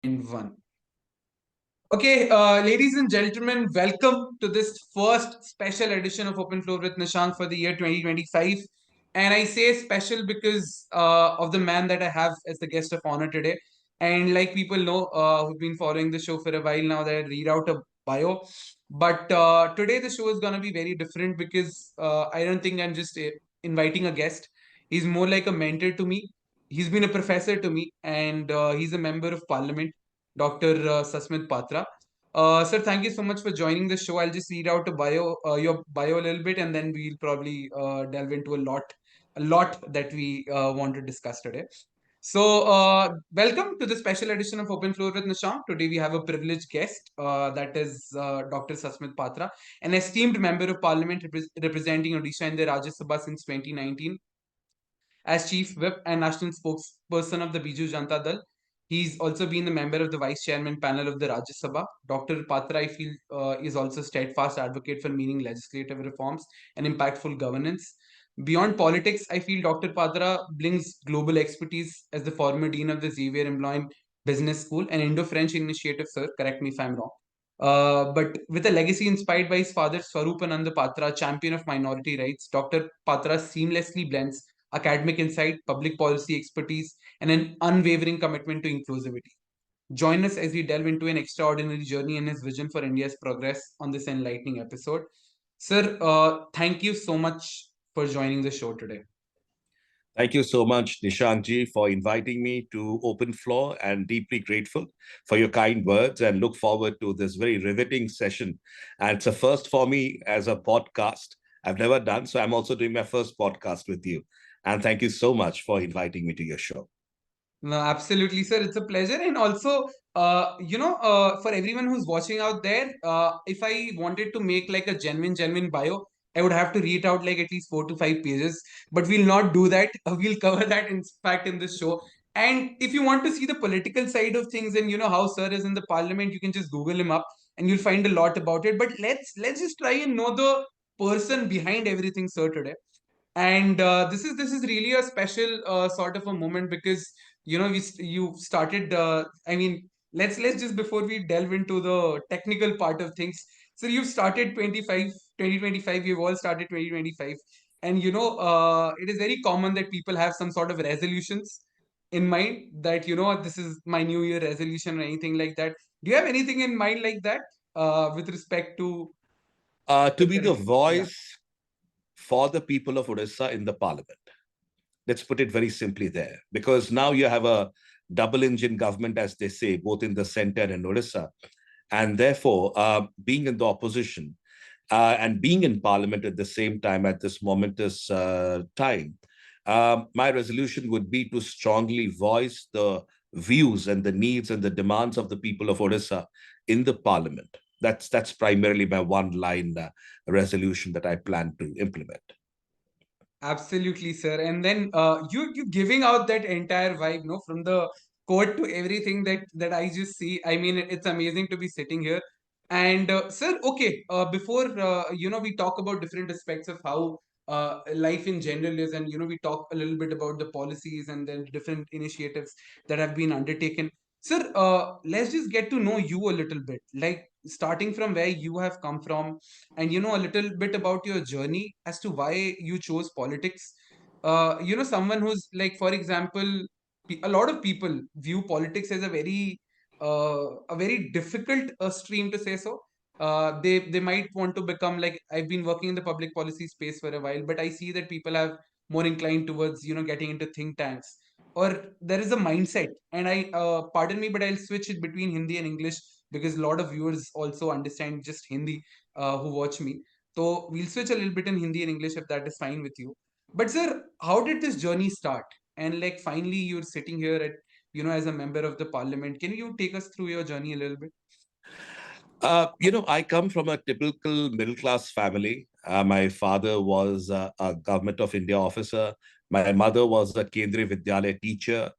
And one. Okay, ladies and gentlemen, welcome to this first special edition of Open Floor with Nihshank for the year 2025. And I say special because of the man that I have as the guest of honor today. And like people know who've been following the show for a while now, that I read out a bio. But today the show is going to be very different because I don't think I'm just inviting a guest. He's more like a mentor to me. He's been a professor to me, and he's a member of parliament. Dr. Sasmit Patra. Sir, thank you so much for joining the show. I'll just read out your bio a little bit, and then we'll probably delve into a lot that we want to discuss today. So, welcome to the special edition of Open Floor with Nihshank. Today we have a privileged guest, that is Dr. Sasmit Patra, an esteemed member of Parliament representing Odisha in the Rajya Sabha since 2019 as Chief Whip and National Spokesperson of the Biju Janata Dal. He's also been the member of the Vice Chairman panel of the Rajya Sabha. Dr. Patra, I feel, is also a steadfast advocate for meaning legislative reforms and impactful governance. Beyond politics, I feel Dr. Patra brings global expertise as the former dean of the Xavier Employment Business School, an Indo-French initiative, sir. Correct me if I'm wrong. But with a legacy inspired by his father, Swarupananda Patra, champion of minority rights, Dr. Patra seamlessly blends academic insight, public policy expertise, and an unwavering commitment to inclusivity. Join us as we delve into an extraordinary journey in his vision for India's progress on this enlightening episode. Sir, thank you so much for joining the show today. Thank you so much, Nishankji, for inviting me to Open Floor, and deeply grateful for your kind words and look forward to this very riveting session. And it's a first for me as a podcast. I've never done, so I'm also doing my first podcast with you. And thank you so much for inviting me to your show. No, absolutely, sir. It's a pleasure. And also, for everyone who's watching out there, if I wanted to make like a genuine bio, I would have to read out like at least 4 to 5 pages. But we'll not do that. We'll cover that in fact in this show. And if you want to see the political side of things and you know how sir is in the parliament, you can just Google him up and you'll find a lot about it. But let's just try and know the person behind everything, sir, today. And this is really a special sort of a moment because you started I mean let's just before we delve into the technical part of things, so you've started 2025. You've all started 2025, and it is very common that people have some sort of resolutions in mind, that this is my new year resolution or anything like that. Do you have anything in mind like that with respect to To the be the current? Yeah. voice for the people of Odisha in the parliament. Let's put it very simply there, because now you have a double engine government, as they say, both in the center and Odisha. And therefore, being in the opposition and being in parliament at the same time at this momentous time, my resolution would be to strongly voice the views and the needs and the demands of the people of Odisha in the parliament. That's primarily my one line resolution that I plan to implement. Absolutely, sir. And then you giving out that entire vibe, no, from the quote to everything that I just see. I mean, it's amazing to be sitting here. And sir, okay, before we talk about different aspects of how life in general is, and we talk a little bit about the policies and then different initiatives that have been undertaken. Sir, let's just get to know you a little bit, like starting from where you have come from, and a little bit about your journey as to why you chose politics. Someone who's like, for example, a lot of people view politics as a very difficult stream to say so. They might want to become like, I've been working in the public policy space for a while, but I see that people have more inclined towards getting into think tanks, or there is a mindset. And I pardon me, but I'll switch it between Hindi and English because a lot of viewers also understand just Hindi who watch me. So we'll switch a little bit in Hindi and English if that is fine with you. But sir, how did this journey start? And like finally you're sitting here at as a member of the parliament. Can you take us through your journey a little bit? I come from a typical middle class family. My father was a government of India officer. My mother was a Kendriya Vidyalaya teacher.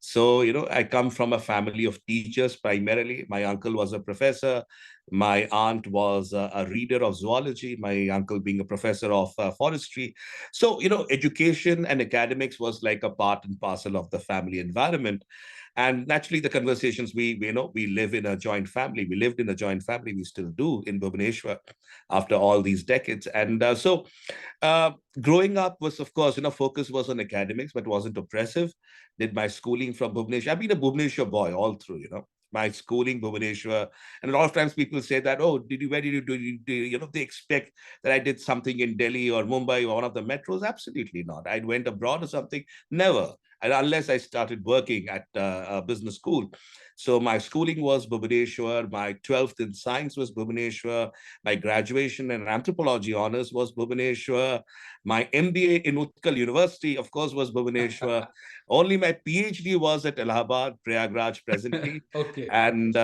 So, I come from a family of teachers primarily. My uncle was a professor. My aunt was a reader of zoology. My uncle being a professor of forestry. So, education and academics was like a part and parcel of the family environment. And naturally, the conversations, we live in a joint family. We lived in a joint family. We still do in Bhubaneswar after all these decades. And uh, growing up was, of course, focus was on academics, but wasn't oppressive. Did my schooling from Bhubaneswar. I've been a Bhubaneswar boy all through. My schooling, Bhubaneswar. And a lot of times people say that, oh, where did you do, they expect that I did something in Delhi or Mumbai or one of the metros. Absolutely not. I went abroad or something. Never. And unless I started working at a business school. So my schooling was Bhubaneswar. My 12th in science was Bhubaneswar. My graduation in anthropology honors was Bhubaneswar. My MBA in Utkal University, of course, was Bhubaneswar. Only my PhD was at Allahabad, Prayagraj presently. Okay. And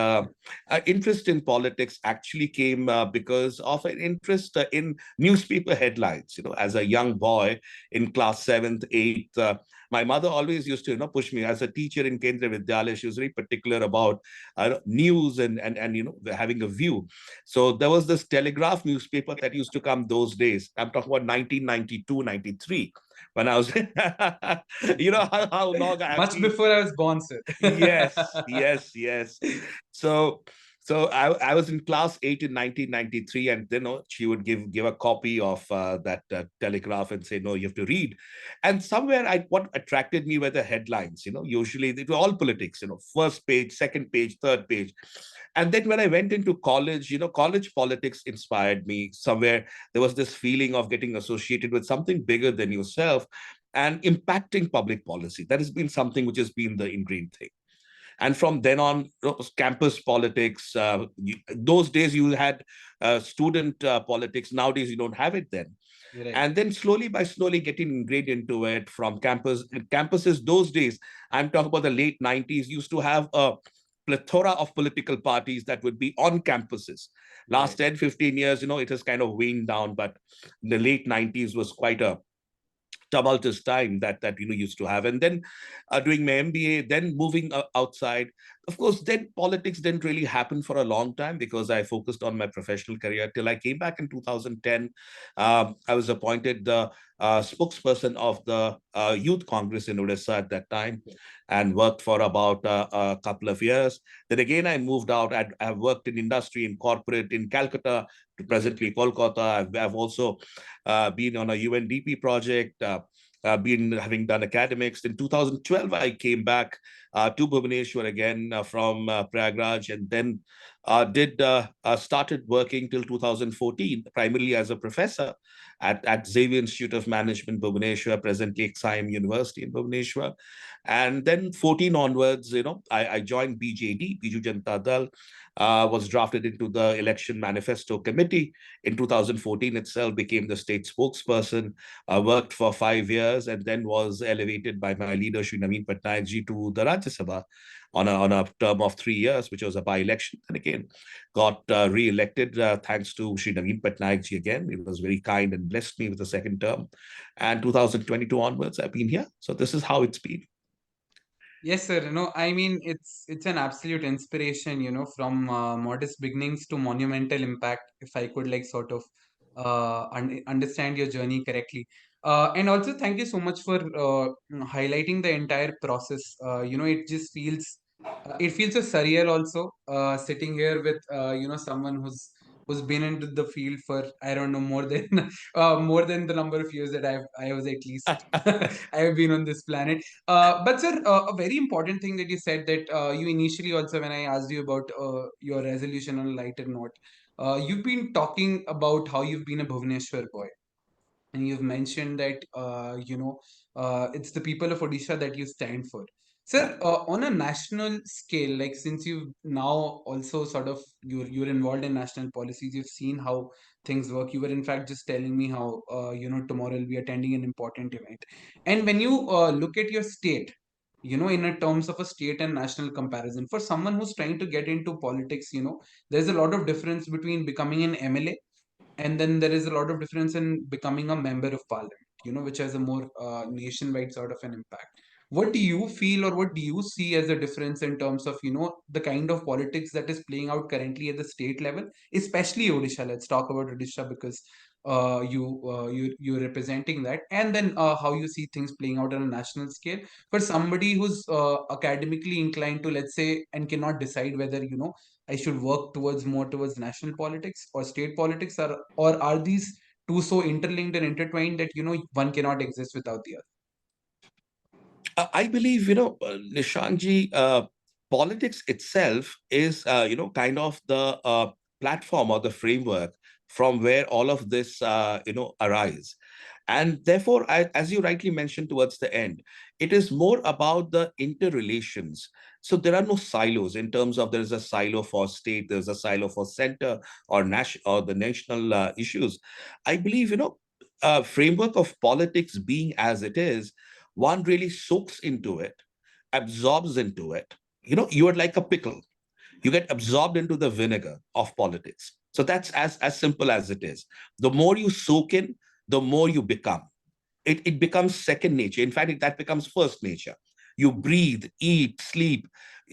interest in politics actually came because of an interest in newspaper headlines. As a young boy in class 7th, 8th, my mother always used to push me as a teacher in Kendra Vidyalaya. She was very particular about news and having a view. So there was this Telegraph newspaper that used to come those days. I'm talking about 1992, 93, when I was, how long I have Much been. before I was born, sir. Yes, yes, yes. So, so I was in class 8 in 1993, and then she would give a copy of that telegraph and say, no, you have to read. And somewhere, what attracted me were the headlines. Usually they were all politics. First page, second page, third page. And then when I went into college, college politics inspired me. Somewhere there was this feeling of getting associated with something bigger than yourself and impacting public policy. That has been something which has been the ingrained thing. And from then on, campus politics, those days you had student politics. Nowadays, you don't have it then. Right. And then slowly by slowly getting ingrained into it from campuses those days, I'm talking about the late 90s, used to have a plethora of political parties that would be on campuses. Last Right. 10, 15 years, it has kind of waned down, but the late 90s was quite a tumultuous time that used to have. And then doing my MBA, then moving outside. Of course, then politics didn't really happen for a long time because I focused on my professional career till I came back in 2010. I was appointed the spokesperson of the Youth Congress in Odisha at that time, and worked for about a couple of years. Then again, I moved out. I've worked in industry, in corporate, in Calcutta, to presently Kolkata. I've also been on a UNDP project, been having done academics. In 2012, I came back to Bhubaneswar again from Prayagraj, and then started working till 2014, primarily as a professor at Xavier Institute of Management, Bhubaneswar, presently Exim University in Bhubaneswar. And then 14 onwards, I joined BJD, Biju Janata Dal, was drafted into the election manifesto committee. In 2014 itself, became the state spokesperson, worked for 5 years, and then was elevated by my leader, Shri Naveen Patnaik ji, to the Rajya Sabha on a term of 3 years, which was a by-election. And again, got re-elected thanks to Shri Naveen Patnaik ji again. He was very kind and blessed me with a second term. And 2022 onwards, I've been here. So this is how it's been. Yes, sir. I mean, it's an absolute inspiration, from modest beginnings to monumental impact, if I could like sort of understand your journey correctly. And also thank you so much for highlighting the entire process. It just feels so surreal also, sitting here with someone who's been into the field for, I don't know, more than more than the number of years that I was at least I have been on this planet. But sir, a very important thing that you said, that you initially also, when I asked you about your resolution on a lighter note, you've been talking about how you've been a Bhubaneswar boy, and you've mentioned that it's the people of Odisha that you stand for. Sir, on a national scale, like since you've now also sort of you're involved in national policies, you've seen how things work. You were in fact just telling me how tomorrow will be attending an important event, and when you look at your state, in a terms of a state and national comparison, for someone who's trying to get into politics, there's a lot of difference between becoming an MLA, and then there is a lot of difference in becoming a member of parliament, which has a more nationwide sort of an impact. What do you feel, or what do you see as a difference in terms of the kind of politics that is playing out currently at the state level, especially Odisha? Let's talk about Odisha, because you're representing that, and then how you see things playing out on a national scale for somebody who's academically inclined to, let's say, and cannot decide whether I should work towards more towards national politics or state politics, or are these two so interlinked and intertwined that one cannot exist without the other? I believe, Nishanji, politics itself is, kind of the platform or the framework from where all of this, arise. And therefore, as you rightly mentioned towards the end, it is more about the interrelations. So there are no silos in terms of there's a silo for state, there's a silo for center or national or the national issues. I believe, framework of politics being as it is, one really soaks into it, absorbs into it. You are like a pickle. You get absorbed into the vinegar of politics. So that's as simple as it is. The more you soak in, the more you become. It becomes second nature. In fact, that becomes first nature. You breathe, eat, sleep.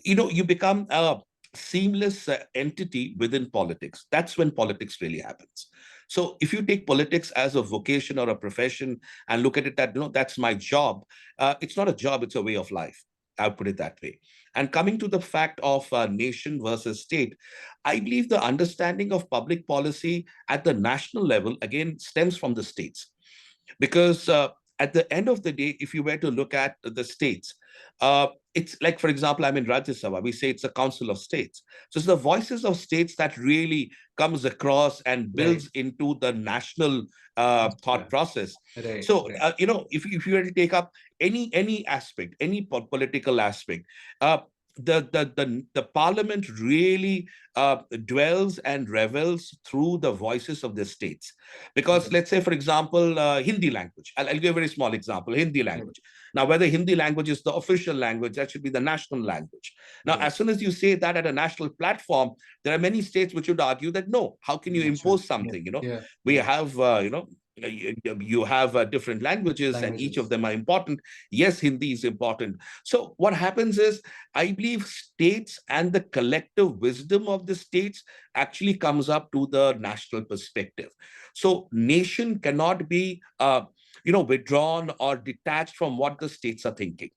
You become a seamless entity within politics. That's when politics really happens. So if you take politics as a vocation or a profession and look at it that, that's my job, it's not a job, it's a way of life. I'll put it that way. And coming to the fact of nation versus state, I believe the understanding of public policy at the national level, again, stems from the states. Because at the end of the day, if you were to look at the states, it's like, for example, I'm in Rajya Sabha. We say it's a council of states. So it's the voices of states that really comes across and Right. builds into the national Yeah. thought process. Right. So, Right. if you were to take up any aspect, any political aspect, uh, the parliament really dwells and revels through the voices of the states. Because Right. let's say, for example, Hindi language. I'll give a very small example, Hindi Right. language. Now, whether Hindi language is the official language, that should be the national language. Now, Right. as soon as you say that at a national platform, there are many states which would argue that, no, how can you National. impose Yeah. something? Yeah. We Yeah. have, you have different languages and each of Languages. them are important. Yes, Hindi is important. So what happens is, I believe states and the collective wisdom of the states actually comes up to the national perspective. So nation cannot be, withdrawn or detached from what the states are thinking.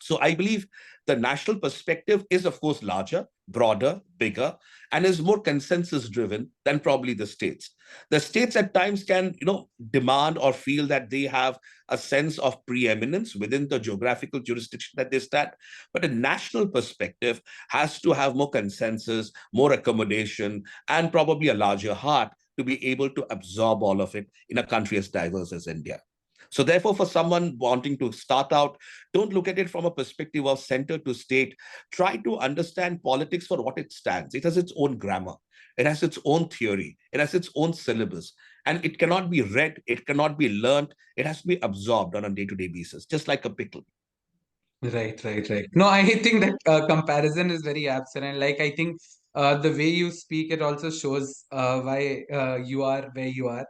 So I believe the national perspective is, of course, larger, broader, bigger, and is more consensus driven than probably the states. The states at times can, demand or feel that they have a sense of preeminence within the geographical jurisdiction that they stand. But a national perspective has to have more consensus, more accommodation, and probably a larger heart to be able to absorb all of it in a country as diverse as India. So therefore, for someone wanting to start out, don't look at it from a perspective of center to state. Try to understand politics for what it stands. It has its own grammar. It has its own theory. It has its own syllabus. And it cannot be read. It cannot be learned. It has to be absorbed on a day-to-day basis, just like a pickle. Right, right, right. No, I think that comparison is very absent, and like I think the way you speak, it also shows why you are where you are.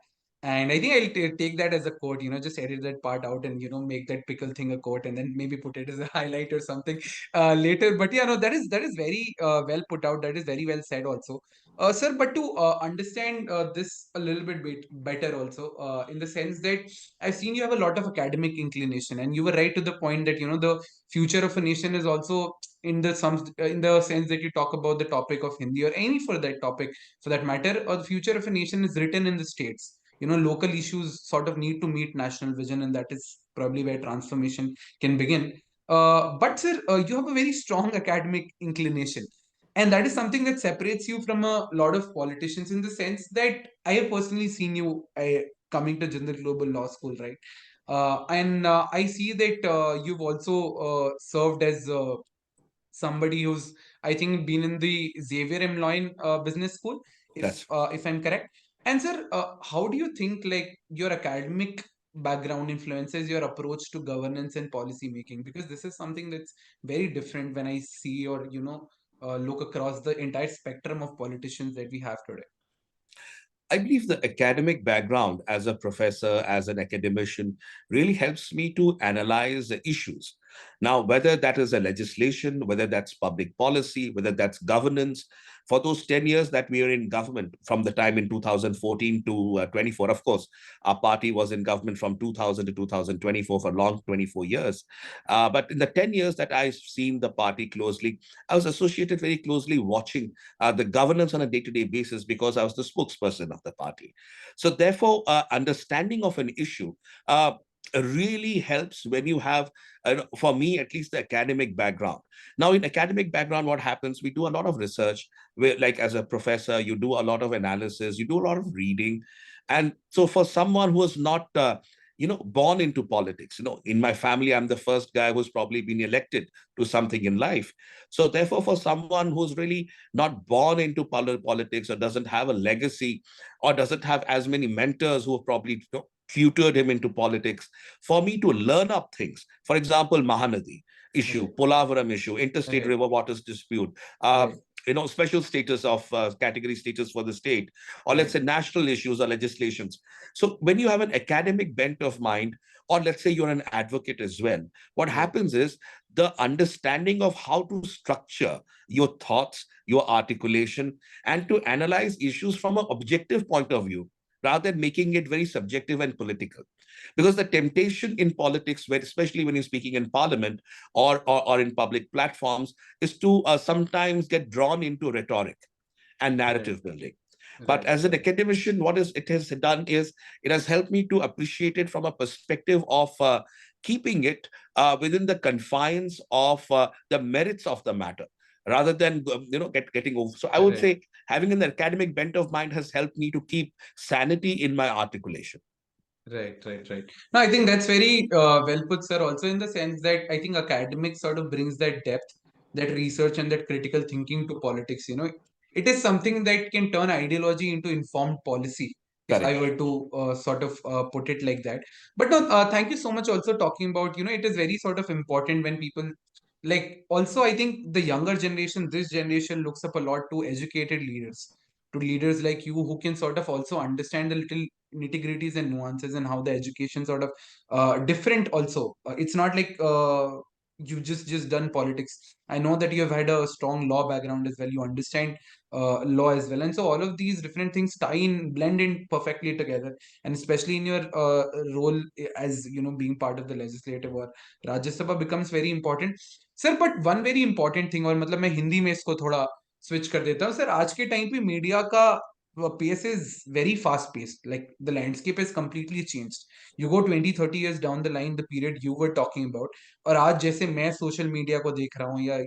And I think I'll take that as a quote. Just edit that part out and make that pickle thing a quote, and then maybe put it as a highlight or something later. But yeah, no, that is very well put out. That is very well said, also, sir. But to understand this a little bit better, also, in the sense that I've seen you have a lot of academic inclination, and you were right to the point that the future of a nation is also in the sense that you talk about the topic of Hindi or any for that topic for that matter, or the future of a nation is written in the states. Local issues sort of need to meet national vision, and that is probably where transformation can begin. But sir, you have a very strong academic inclination, and that is something that separates you from a lot of politicians, in the sense that I have personally seen you coming to Jindal Global Law School, right? And I see that you've also served as somebody who's, I think, been in the Xavier Emloin Business School, That's if I'm correct. And sir, how do you think like your academic background influences your approach to governance and policy making? Because this is something that's very different when I see or look across the entire spectrum of politicians that we have today. I believe the academic background as a professor, as an academician, really helps me to analyze the issues. Now, whether that is a legislation, whether that's public policy, whether that's governance, for those 10 years that we are in government, from the time in 2014 to 24, of course, our party was in government from 2000 to 2024 for long 24 years. But in the 10 years that I've seen the party closely, I was associated very closely watching the governance on a day-to-day basis because I was the spokesperson of the party. So therefore, understanding of an issue really helps when you have, for me at least, the academic background. Now, in academic background, what happens, we do a lot of research where, like as a professor, you do a lot of analysis, you do a lot of reading. And so for someone who is not born into politics, in my family, I'm the first guy who's probably been elected to something in life. So therefore, for someone who's really not born into politics, or doesn't have a legacy, or doesn't have as many mentors who have probably tutored him into politics, for me to learn up things, for example, Mahanadi issue, Right. Polavaram issue, interstate Right. river waters dispute, uh, Right. special status of category status for the state, or let's Right. say national issues or legislations. So when you have an academic bent of mind, or let's say you're an advocate as well, what Right. happens is the understanding of how to structure your thoughts, your articulation, and to analyze issues from an objective point of view rather than making it very subjective and political. Because the temptation in politics, where especially when you're speaking in parliament, or in public platforms, is to sometimes get drawn into rhetoric and Right. narrative building. But Right. as an Right. academician, what is it has done is it has helped me to appreciate it from a perspective of keeping it within the confines of the merits of the matter, rather than getting over. So I would Right. say having an academic bent of mind has helped me to keep sanity in my articulation. Right, right, right. No, I think that's very well put, sir. Also, in the sense that I think academics sort of brings that depth, that research, and that critical thinking to politics. It is something that can turn ideology into informed policy, if I Correct. were to sort of put it like that. But no, thank you so much. Also, talking about, it is very sort of important when people like. Also, I think the younger generation, this generation, looks up a lot to educated leaders, to leaders like you who can sort of also understand the little nitty-gritties and nuances and how the education sort of different also. It's not like you just done politics. I know that you have had a strong law background as well. You understand law as well, and so all of these different things tie in, blend in perfectly together. And especially in your role as being part of the legislative or Rajya Sabha becomes very important, sir. But one very important thing, और मतलब मैं हिंदी में इसको थोड़ा switch कर देता हूँ sir, आज के टाइम पे मीडिया का pace is very fast paced. Like the landscape has completely changed. You go 20-30 years down the line, the period you were talking about, और आज जैसे मैं सोशल मीडिया को देख रहा हूँ, या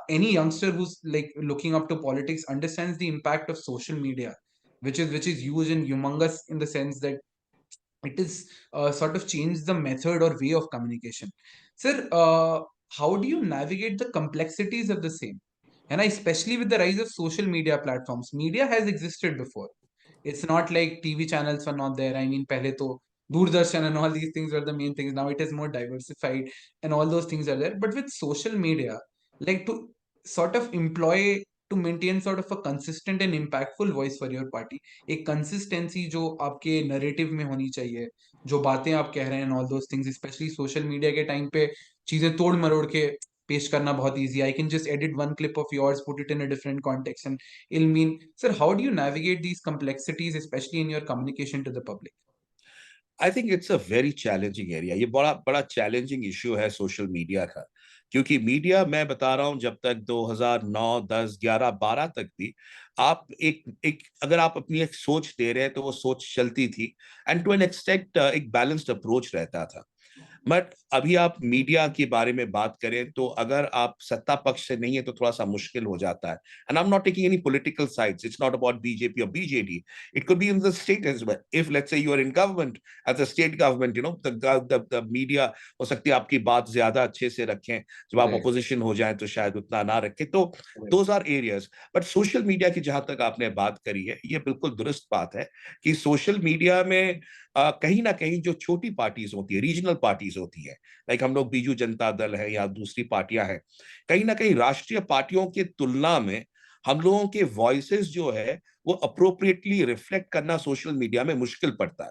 any youngster who's like looking up to politics understands the impact of social media, which is huge and humongous in the sense that it is sort of changed the method or way of communication. Sir, how do you navigate the complexities of the same? And especially with the rise of social media platforms, media has existed before. It's not like TV channels were not there. I mean, pehle to Doordarshan and all these things were the main things. Now it is more diversified and all those things are there. But with social media, like to sort of employ, to maintain sort of a consistent and impactful voice for your party, एक consistency जो आपके narrative में होनी चाहिए, जो बातें आप कह रहे हैं, all those things, specially social media के टाइम पे चीजें तोड़ मरोड़ के पेश करना बहुत easy. I can just edit one clip of yours, put it in a different context and it'll mean. Sir, how do you navigate these complexities, especially in your communication to the public? I think it's a very challenging area. ये बड़ा बड़ा challenging issue है social media का. क्योंकि media, मैं बता रहा हूं, जब तक 2009, 10, 11, 12 तक भी आप एक एक अगर आप अपनी एक सोच दे रहे हैं तो वो सोच चलती थी, एंड टू एन एक्सटेंट एक बैलेंस्ड अप्रोच रहता था. बट अभी आप मीडिया के बारे में बात करें तो अगर आप सत्ता पक्ष से नहीं है तो थोड़ा सा मुश्किल हो जाता है. And I am not taking any political sides. It's not about BJP और BJD. It could be in the state as well. If let's say you are in government, as a state government, the media हो सकती है आपकी बात ज्यादा अच्छे से रखें. जब आप Right, अपोजिशन हो जाए तो शायद उतना ना रखें. तो right, those are areas. But social media की जहां तक आपने बात करी है, ये बिल्कुल दुरुस्त बात है कि सोशल मीडिया में कहीं ना कहीं जो छोटी पार्टीज होती है, रीजनल पार्टीज होती है, लाइक हम लोग बीजू जनता दल है या दूसरी पार्टियां हैं, कहीं ना कहीं राष्ट्रीय पार्टियों की तुलना में हम लोगों के वॉइसेस जो है वो अप्रोप्रिएटली रिफ्लेक्ट करना सोशल मीडिया में मुश्किल पड़ता है.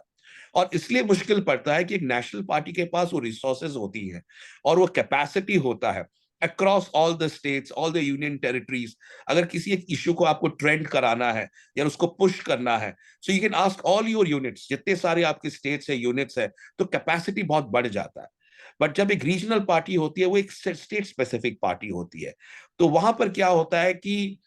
और इसलिए मुश्किल पड़ता है कि एक नेशनल पार्टी के पास वो रिसोर्सेज होती हैं और वो कैपेसिटी होता है across all the states, all the union territories. अगर किसी एक इश्यू को आपको ट्रेंड कराना है या उसको पुश करना है, so you can ask all your units, जितने सारे आपके स्टेट्स है, यूनिट्स है, तो कैपेसिटी बहुत बढ़ जाता है। बट जब एक रीजनल पार्टी होती है, वो एक स्टेट स्पेसिफिक पार्टी होती है, तो वहां पर क्या होता है कि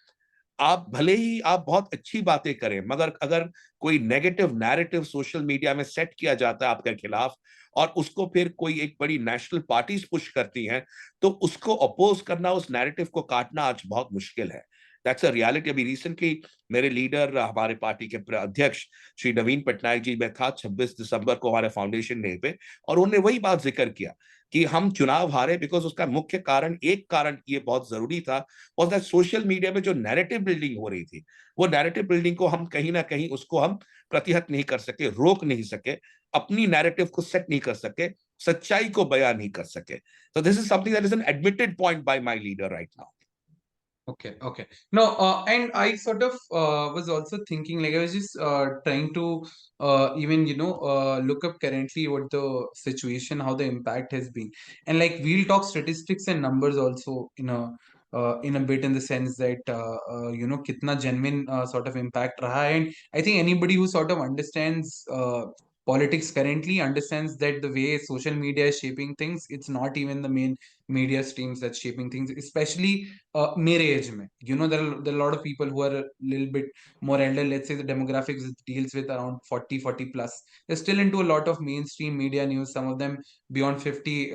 आप भले ही आप बहुत अच्छी बातें करें, मगर अगर कोई नेगेटिव नैरेटिव सोशल मीडिया में सेट किया जाता है आपके खिलाफ, और उसको फिर कोई एक बड़ी नेशनल पार्टीज पुश करती हैं, तो उसको अपोज करना, उस नैरेटिव को काटना आज बहुत मुश्किल है। That's a reality. अभी रिसेंटली मेरे लीडर, हमारे पार्टी के अध्यक्ष श्री नवीन पटनायक जी, मैं था 26 दिसंबर को हमारे फाउंडेशन डे पे, और उन्होंने वही बात जिक्र किया कि हम चुनाव हारे बिकॉज उसका मुख्य कारण, एक कारण ये बहुत जरूरी था, और दैट सोशल मीडिया में जो नैरेटिव बिल्डिंग हो रही थी, वो नैरेटिव बिल्डिंग को हम कहीं ना कहीं उसको हम प्रतिहत नहीं कर सके, रोक नहीं सके, अपनी नैरेटिव को सेट नहीं कर सके, सच्चाई को बयान नहीं कर सके। So this is something that is an admitted point by my leader right now. Okay, okay. No, and I sort of was also thinking, like I was just trying to even, look up currently what the situation, how the impact has been. And like we'll talk statistics and numbers also in a bit, in the sense that kitna genuine sort of impact raha hai. And I think anybody who sort of understands politics currently understands that the way social media is shaping things, it's not even the main media streams that's shaping things, especially mere age mein. There are a lot of people who are a little bit more elder, let's say the demographics deals with around 40 plus. They're still into a lot of mainstream media news. Some of them beyond 50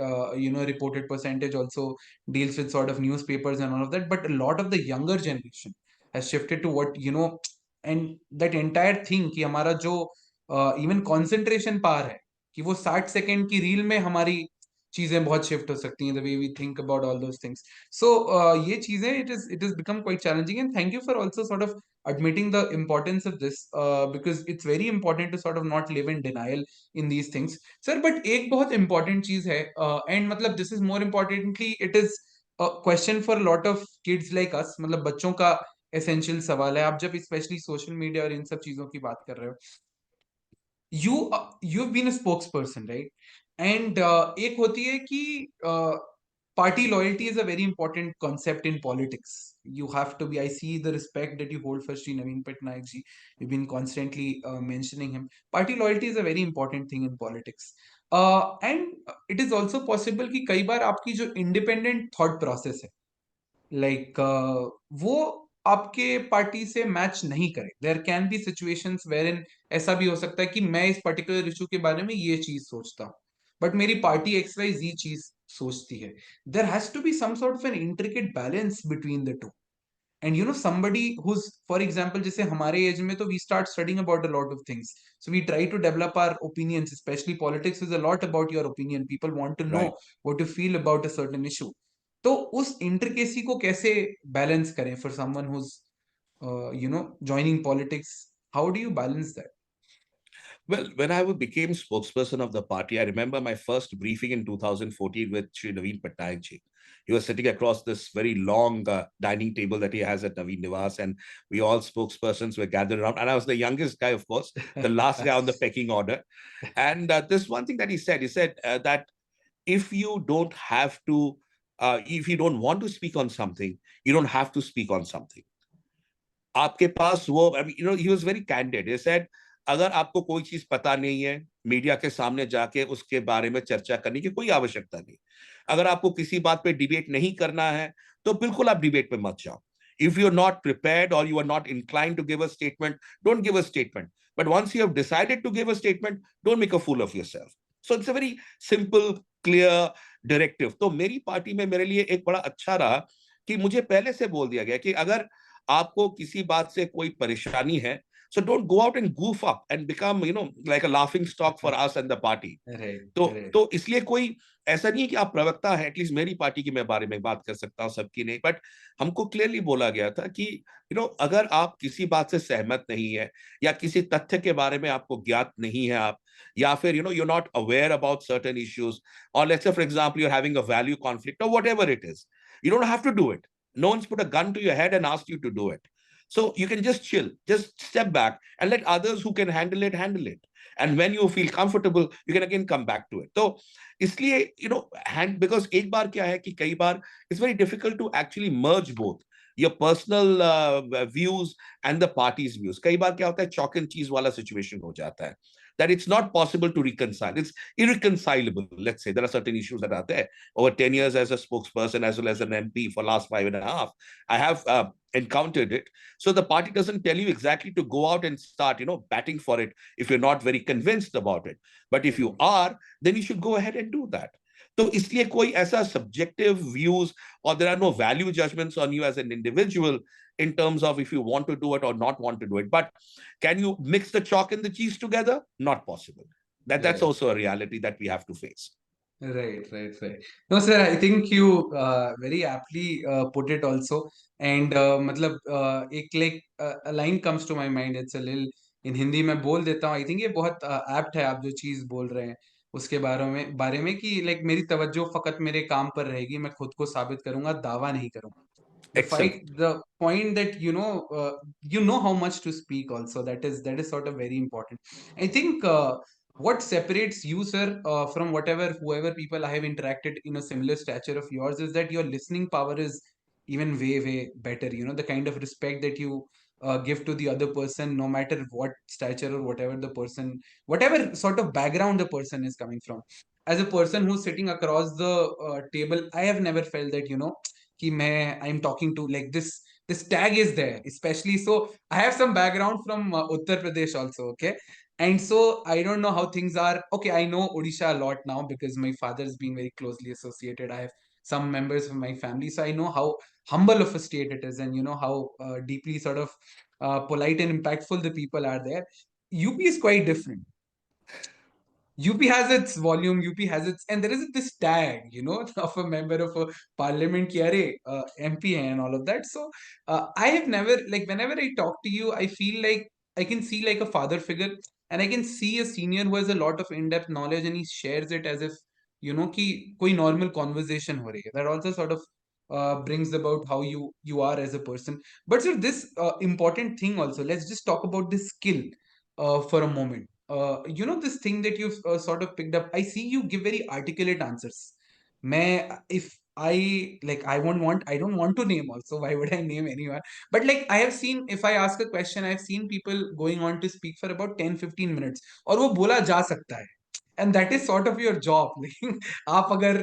reported percentage also deals with sort of newspapers and all of that. But a lot of the younger generation has shifted to what and that entire thing कि हमारा जो even concentration power है, कि वो 60 second की reel में हमारी चीजें बहुत शिफ्ट हो सकती हैं, the way we think about all those things. So ये चीजें it is become quite challenging, and thank you for also sort of admitting the importance of this, because it's very important to sort of not live in denial in these things, sir. But एक बहुत important चीज है, and मतलब this is more importantly it is a question for a lot of kids like us, मतलब बच्चों का essential सवाल है. आप जब स्पेशली सोशल मीडिया और इन सब चीजों की बात कर रहे हो, you've been a spokesperson, right? And एक होती है कि party loyalty is a very important concept in politics. You have to be, I see the respect that you hold for Sri Naveen Patnaik ji. You've been constantly mentioning him. Party loyalty is a very important thing in politics. And it is also possible कि कई बार आपकी जो independent thought process है, like वो आपके party से match नहीं करे. There can be situations where in ऐसा भी हो सकता है कि मैं इस पर्टिकुलर इशू के बारे में ये चीज सोचता हूँ, बट मेरी पार्टी एक्स वाई जी चीज सोचती है. There has to be some sort of an intricate balance between the two. And somebody who's, for example, जैसे हमारे एज में तो we start studying about a lot of things, so we try to develop our opinions. Especially politics is a lot about your opinion. People want to know Right. what you feel about a certain issue. तो उस intricacy को कैसे balance करें for someone who's joining politics? How do you balance that? Well, when I became spokesperson of the party, I remember my first briefing in 2014 with Shri Naveen Patnaik ji. He was sitting across this very long dining table that he has at Naveen Niwas, and we all spokespersons were gathered around. And I was the youngest guy, of course, the last guy on the pecking order. And this one thing that he said that if you don't have to, if you don't want to speak on something, you don't have to speak on something. आपके पास वो, he was very candid. He said, अगर आपको कोई चीज पता नहीं है, media के सामने जाके उसके बारे में चर्चा करने की कोई आवश्यकता नहीं. अगर आपको किसी बात पे डिबेट नहीं करना है, तो बिल्कुल आप डिबेट पे मत जाओ. If you're not prepared or you are not inclined to give a statement, don't give a statement. But once you have decided to give a statement, don't make a fool of yourself. So it's a very simple, clear directive. तो मेरी party में मेरे लिए एक बड़ा अच्छा रहा कि मुझे पहले से बोल दिया गया कि अगर आपको किसी बात से कोई परेशानी है, so don't go out and goof up and become like a laughing stock for us and the party. Right, right. तो इसलिए कोई ऐसा नहीं है कि आप प्रवक्ता है, एटलीस्ट मेरी पार्टी की मैं बारे में बात कर सकता हूं, सबकी नहीं. बट हमको क्लियरली बोला गया था कि अगर आप किसी बात से सहमत नहीं है, या किसी तथ्य के बारे में आपको ज्ञात नहीं है, आप, या फिर you're not aware about certain issues, or let's say for example you're having a value conflict or whatever it is, you don't have to do it. No one's put a gun to your head and asked you to do it. So you can just chill, just step back and let others who can handle it, handle it. and when you feel comfortable you can again come back to it. So इसलिए and because एक बार क्या है कि कई बार it's very difficult to actually merge both your personal views and the party's views. कई बार क्या होता है chalk and cheese वाला situation हो जाता है, that it's not possible to reconcile. It's irreconcilable. Let's say there are certain issues that are there. Over 10 years as a spokesperson as well as an MP for last 5.5, I have encountered it. So the party doesn't tell you exactly to go out and start, batting for it if you're not very convinced about it. But if you are, then you should go ahead and do that. तो इसलिए कोई ऐसा subjective views or there are no value judgments on you as an individual in terms of if you want to do it or not want to do it. But can you mix the chalk and the cheese together? Not possible. That's Right. also a reality that we have to face. Right, right, right. No, sir, I think you very aptly put it also. And मतलब a line comes to my mind. It's a little in Hindi में बोल देता हूँ. I think ये बहुत apt है आप जो चीज बोल रहे हैं उसके बारे में कि like मेरी तवज्जो फकत मेरे काम पर रहेगी, मैं खुद को साबित करूंगा, दावा नहीं करूंगा. Excellent. The point that you know how much to speak also, that is sort of very important. I think what separates you, sir, from whoever people I have interacted in a similar stature of yours is that your listening power is even way better. The kind of respect that you give to the other person, no matter what stature or whatever sort of background the person is coming from. As a person who's sitting across the table, I have never felt that कि मैं I'm talking to like this tag is there, especially. So I have some background from Uttar Pradesh also, okay? And so I don't know how things are. Okay, I know Odisha a lot now because my father's been very closely associated. I have some members of my family, so I know how humble of a state it is, and how deeply sort of polite and impactful the people are there. UP is quite different. UP has its volume, UP has its, and there is this tag, of a member of a parliament, ki, "Arey, MP hai," and all of that. So I have never, like, whenever I talk to you, I feel like I can see like a father figure, and I can see a senior who has a lot of in-depth knowledge, and he shares it as if, ki koi normal conversation ho rahi hai. That also sort of brings about how you are as a person. But sir, this important thing also, let's just talk about this skill for a moment. This thing that you've sort of picked up, I see you give very articulate answers. If I like, I don't want to name also. Why would I name anyone? But like, I have seen, if I ask a question, I've seen people going on to speak for about 10-15 minutes. और वो बोला जा सकता है. And that is sort of your job. आप अगर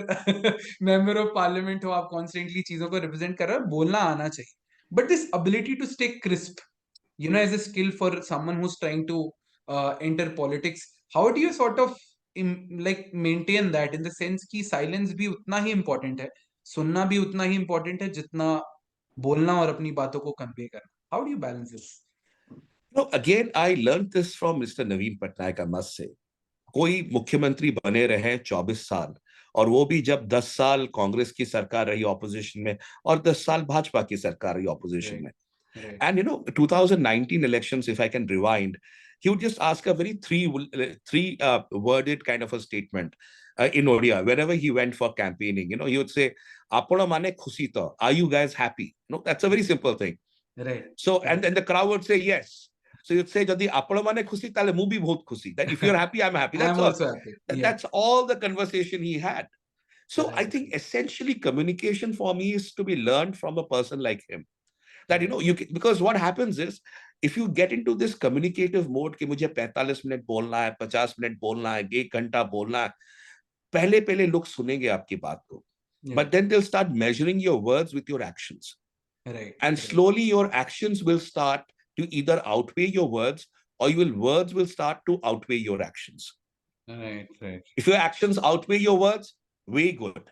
member of parliament हो, आप constantly चीजों को represent कर रहे हो, बोलना आना चाहिए. But this ability to stay crisp, as a skill for someone who's trying to enter politics, how do you sort of like maintain that, in the sense कि silence भी उतना ही important है, सुनना भी उतना ही important है जितना बोलना और अपनी बातों को convey करना? How do you balance this? Again, I learned this from Mr. Naveen Patnaik, I must say. कोई मुख्यमंत्री बने रहे 24 साल, और वो भी जब 10 साल कांग्रेस की सरकार रही ऑपोजिशन में और 10 साल भाजपा की सरकार रही ऑपोजिशन Right, में. right, And 2019 elections, if I can rewind, he would just ask a very three worded kind of a statement in Odia. Wherever he went for campaigning, he would say, "Apona mane khushi to. Are you guys happy?" That's a very simple thing. right, So, and right. then the crowd would say yes. So you'd say, "Jadi apona mane khushi, tale mu bhi bahut khushi." That if you're happy, I'm happy. That's I'm all. also happy. Yeah, That's all the conversation he had. So I right, think essentially communication for me is to be learned from a person like him. That right, because what happens is if you get into this communicative mode कि मुझे 45 minute बोलना है, 50 minute बोलना है, 1 घंटा बोलना है, पहले पहले लोग सुनेंगे आपकी बात को, yeah, but then they'll start measuring your words with your actions, right, and right, slowly your actions will start to either outweigh your words, or your words will start to outweigh your actions. right, right. If your actions outweigh your words, way good.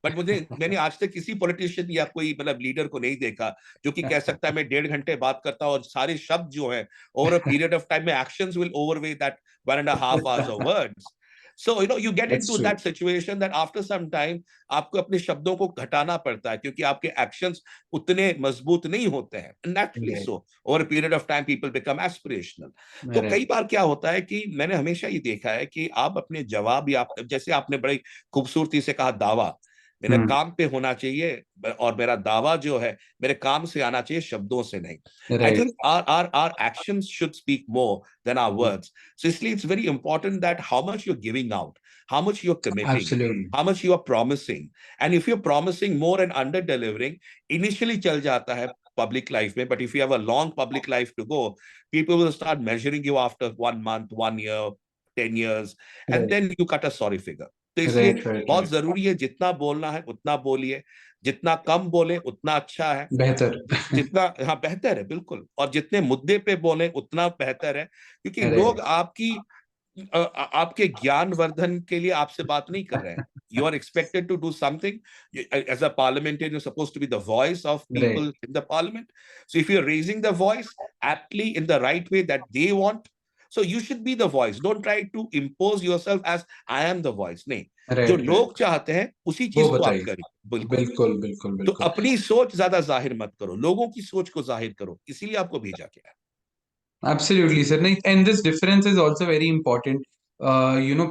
But मैंने आज तक किसी politician या कोई मतलब leader को नहीं देखा जो कि कह सकता है मैं 1.5 घंटे बात करता हूं और सारे शब्द जो हैं over a period of time में actions will overweigh that 1.5 hours of words. So you get That's into true. that situation that after some time आपको अपने शब्दों को घटाना पड़ता है क्योंकि आपके एक्शंस उतने मजबूत नहीं होते हैं. Naturally Right, so, over a period of time people become aspirational. तो right, कई बार क्या होता है कि मैंने हमेशा ये देखा है कि आप अपने जवाब या जैसे आपने बड़ी खूबसूरती से कहा दावा, मेरा Hmm. काम पे होना चाहिए और मेरा दावा जो है मेरे काम से आना चाहिए, शब्दों से नहीं. आई Right. Think our actions should speak more than our words. So इसलिए it's very important that how much you're giving out, how much you're committing, Absolutely. how much you are promising. And if you're promising more and under delivering, initially चल जाता है public life में, but if you have a long public life to go, people will start measuring you after 1 month, 1 year, 10 years, and Right. then you cut a sorry figure. तो इसलिए Right. Right. बहुत Right. जरूरी है, जितना बोलना है उतना बोलिए, जितना कम बोले उतना अच्छा है, बेहतर. जितना, हाँ बेहतर है बिल्कुल, और जितने मुद्दे पे बोले उतना बेहतर है, क्योंकि Right. लोग आपके ज्ञान वर्धन के लिए आपसे बात नहीं कर रहे हैं. You are expected to do something. As a parliamentarian, you're supposed to be the voice of Right. people in the parliament. So if you're raising the voice aptly in the right way that they want, so you should be the voice. Don't try to impose yourself as I am the voice. नहीं, जो Right. Right. लोग चाहते हैं उसी वो चीज को आप बताइए. करिए. बिल्कुल. बिल्कुल बिल्कुल तो बिल्कुल. अपनी सोच ज्यादा जाहिर मत करो, लोगों की सोच को जाहिर करो, इसीलिए आपको भेजा गया है. Absolutely, sir. And this difference is also very important.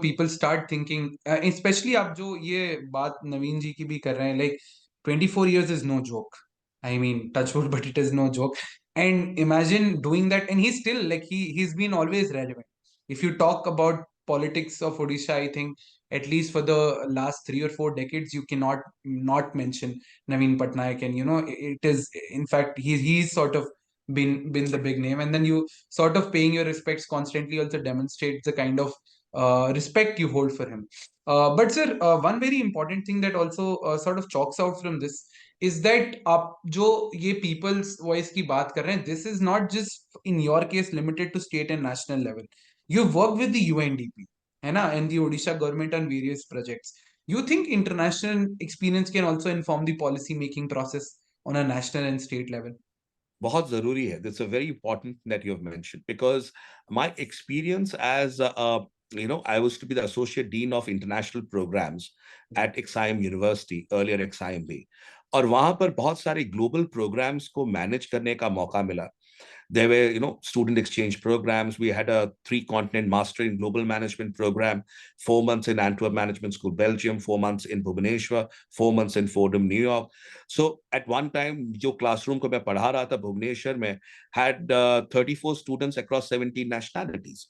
People start thinking, especially आप जो ये बात नवीन जी की भी कर रहे हैं, like 24 years is no joke. I mean, touch wood, but it is no joke. And imagine doing that, and he's still like he's been always relevant. If you talk about politics of Odisha, I think at least for the last 3 or 4 decades, you cannot not mention Naveen Patnaik, and it is in fact he's sort of been the big name, and then you sort of paying your respects constantly also demonstrates the kind of respect you hold for him. But sir, one very important thing that also sort of chalks out from this is that आप जो ये people's voice की बात कर रहे हैं, this is not just in your case limited to state and national level. You've worked with the UNDP, है ना, and the Odisha government on various projects. You think international experience can also inform the policy making process on a national and state level? बहुत जरूरी है. That's a very important that you have mentioned, because my experience as I was to be the associate dean of international programs at XIM University, earlier XIMB, और वहां पर बहुत सारे global programmes को manage करने का मौका मिला. There were, student exchange programs. We had a 3-continent master in global management program, 4 months in Antwerp Management School, Belgium, 4 months in Bhubaneswar, 4 months in Fordham, New York. So at one time, जो classroom को मैं पढ़ा रहा था भुवनेश्वर में, had 34 students across 17 nationalities.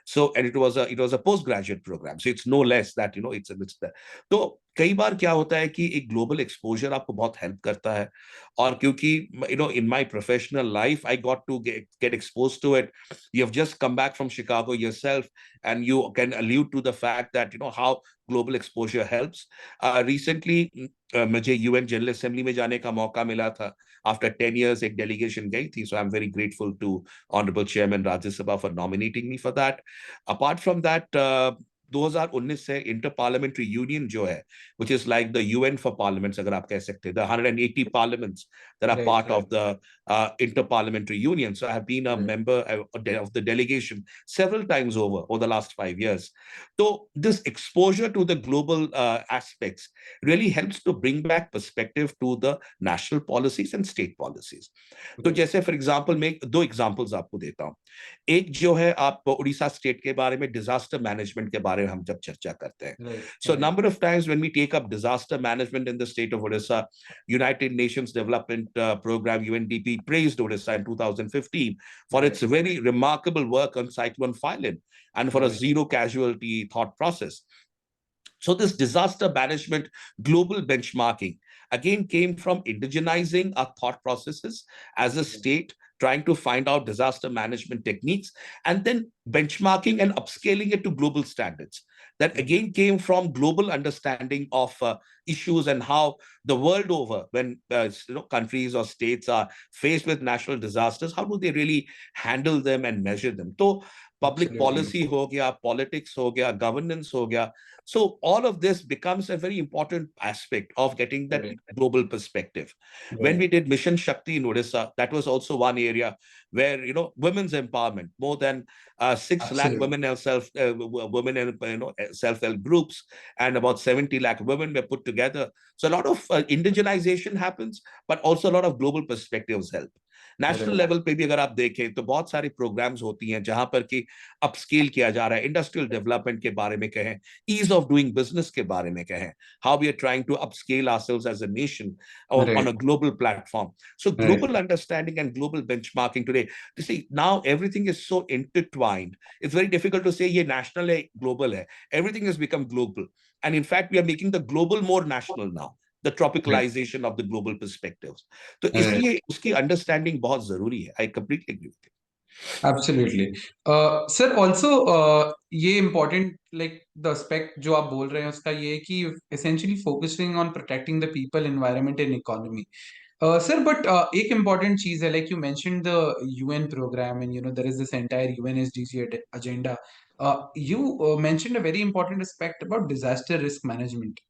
So, and it was a postgraduate program, so it's no less that it's the. तो कई बार क्या होता है कि एक ग्लोबल एक्सपोजर आपको बहुत हेल्प करता है, और क्योंकि in my professional life I got to get exposed to it. You have just come back from Chicago yourself, and you can allude to the fact that how global exposure helps. Recently मुझे UN General Assembly में जाने का मौका मिला था. After 10 years एक delegation गई थी, so I'm very grateful to Honorable Chairman Rajya Sabha for nominating me for that. Apart from that, 2019 से इंटर पार्लियामेंट्री यूनियन जो है, which is like the UN for parliaments, अगर आप कह सकते हैं, the 180 parliaments that are Right, part right, of the inter parliamentary union. So I have been a right. member of the delegation several times over the last 5 years. So this exposure to the global aspects really helps to bring back perspective to the national policies and state policies. तो Right, जैसे for example मैं दो examples आपको देता हूं. एक जो है, आप उड़ीसा स्टेट के बारे में, डिजास्टर मैनेजमेंट के बारे में हम जब चर्चा करते हैं, right, so right, number of times when we take up disaster management in the state of Odisha, United Nations Development Programme UNDP praised Odisha in 2015 for right, its very remarkable work on Cyclone Phyllis and for a right, zero casualty thought process. So this disaster management global benchmarking again came from indigenizing our thought processes as a right, state, trying to find out disaster management techniques, and then benchmarking and upscaling it to global standards. That right, again came from global understanding of issues and how the world over, when countries or states are faced with natural disasters, how do they really handle them and measure them? So public absolutely. policy ho gaya, politics ho gaya, governance ho gaya. So all of this becomes a very important aspect of getting that Right, global perspective. When right, we did Mission Shakti in Odisha, that was also one area where women's empowerment, more than 6 lakh absolutely, women women in self-help groups, and about 70 lakh women were put together. So a lot of indigenization happens, but also a lot of global perspectives help. National level पे भी अगर आप देखें तो बहुत सारी programmes होती हैं जहां पर कि अपस्केल किया जा रहा है, इंडस्ट्रियल डेवलपमेंट के बारे में कहें, ईज ऑफ डूइंग बिजनेस के बारे में कहें, how we are trying to upscale ourselves as a nation on a global platform. So global understanding and global benchmarking today, you see now everything is so intertwined. It's very difficult to say ye national hai, global hai. Everything has become global. And in fact, we are making the global more national now. The tropicalization of the global perspectives. तो इसलिए उसकी understanding बहुत जरूरी है. I completely agree with you. Absolutely. Sir, also ये important like the aspect जो आप बोल रहे हैं उसका ये है कि essentially focusing on protecting the people, environment and economy. Sir, but एक important चीज है, like you mentioned the UN program and there is this entire UNSDC agenda. You mentioned a very important aspect about disaster risk management,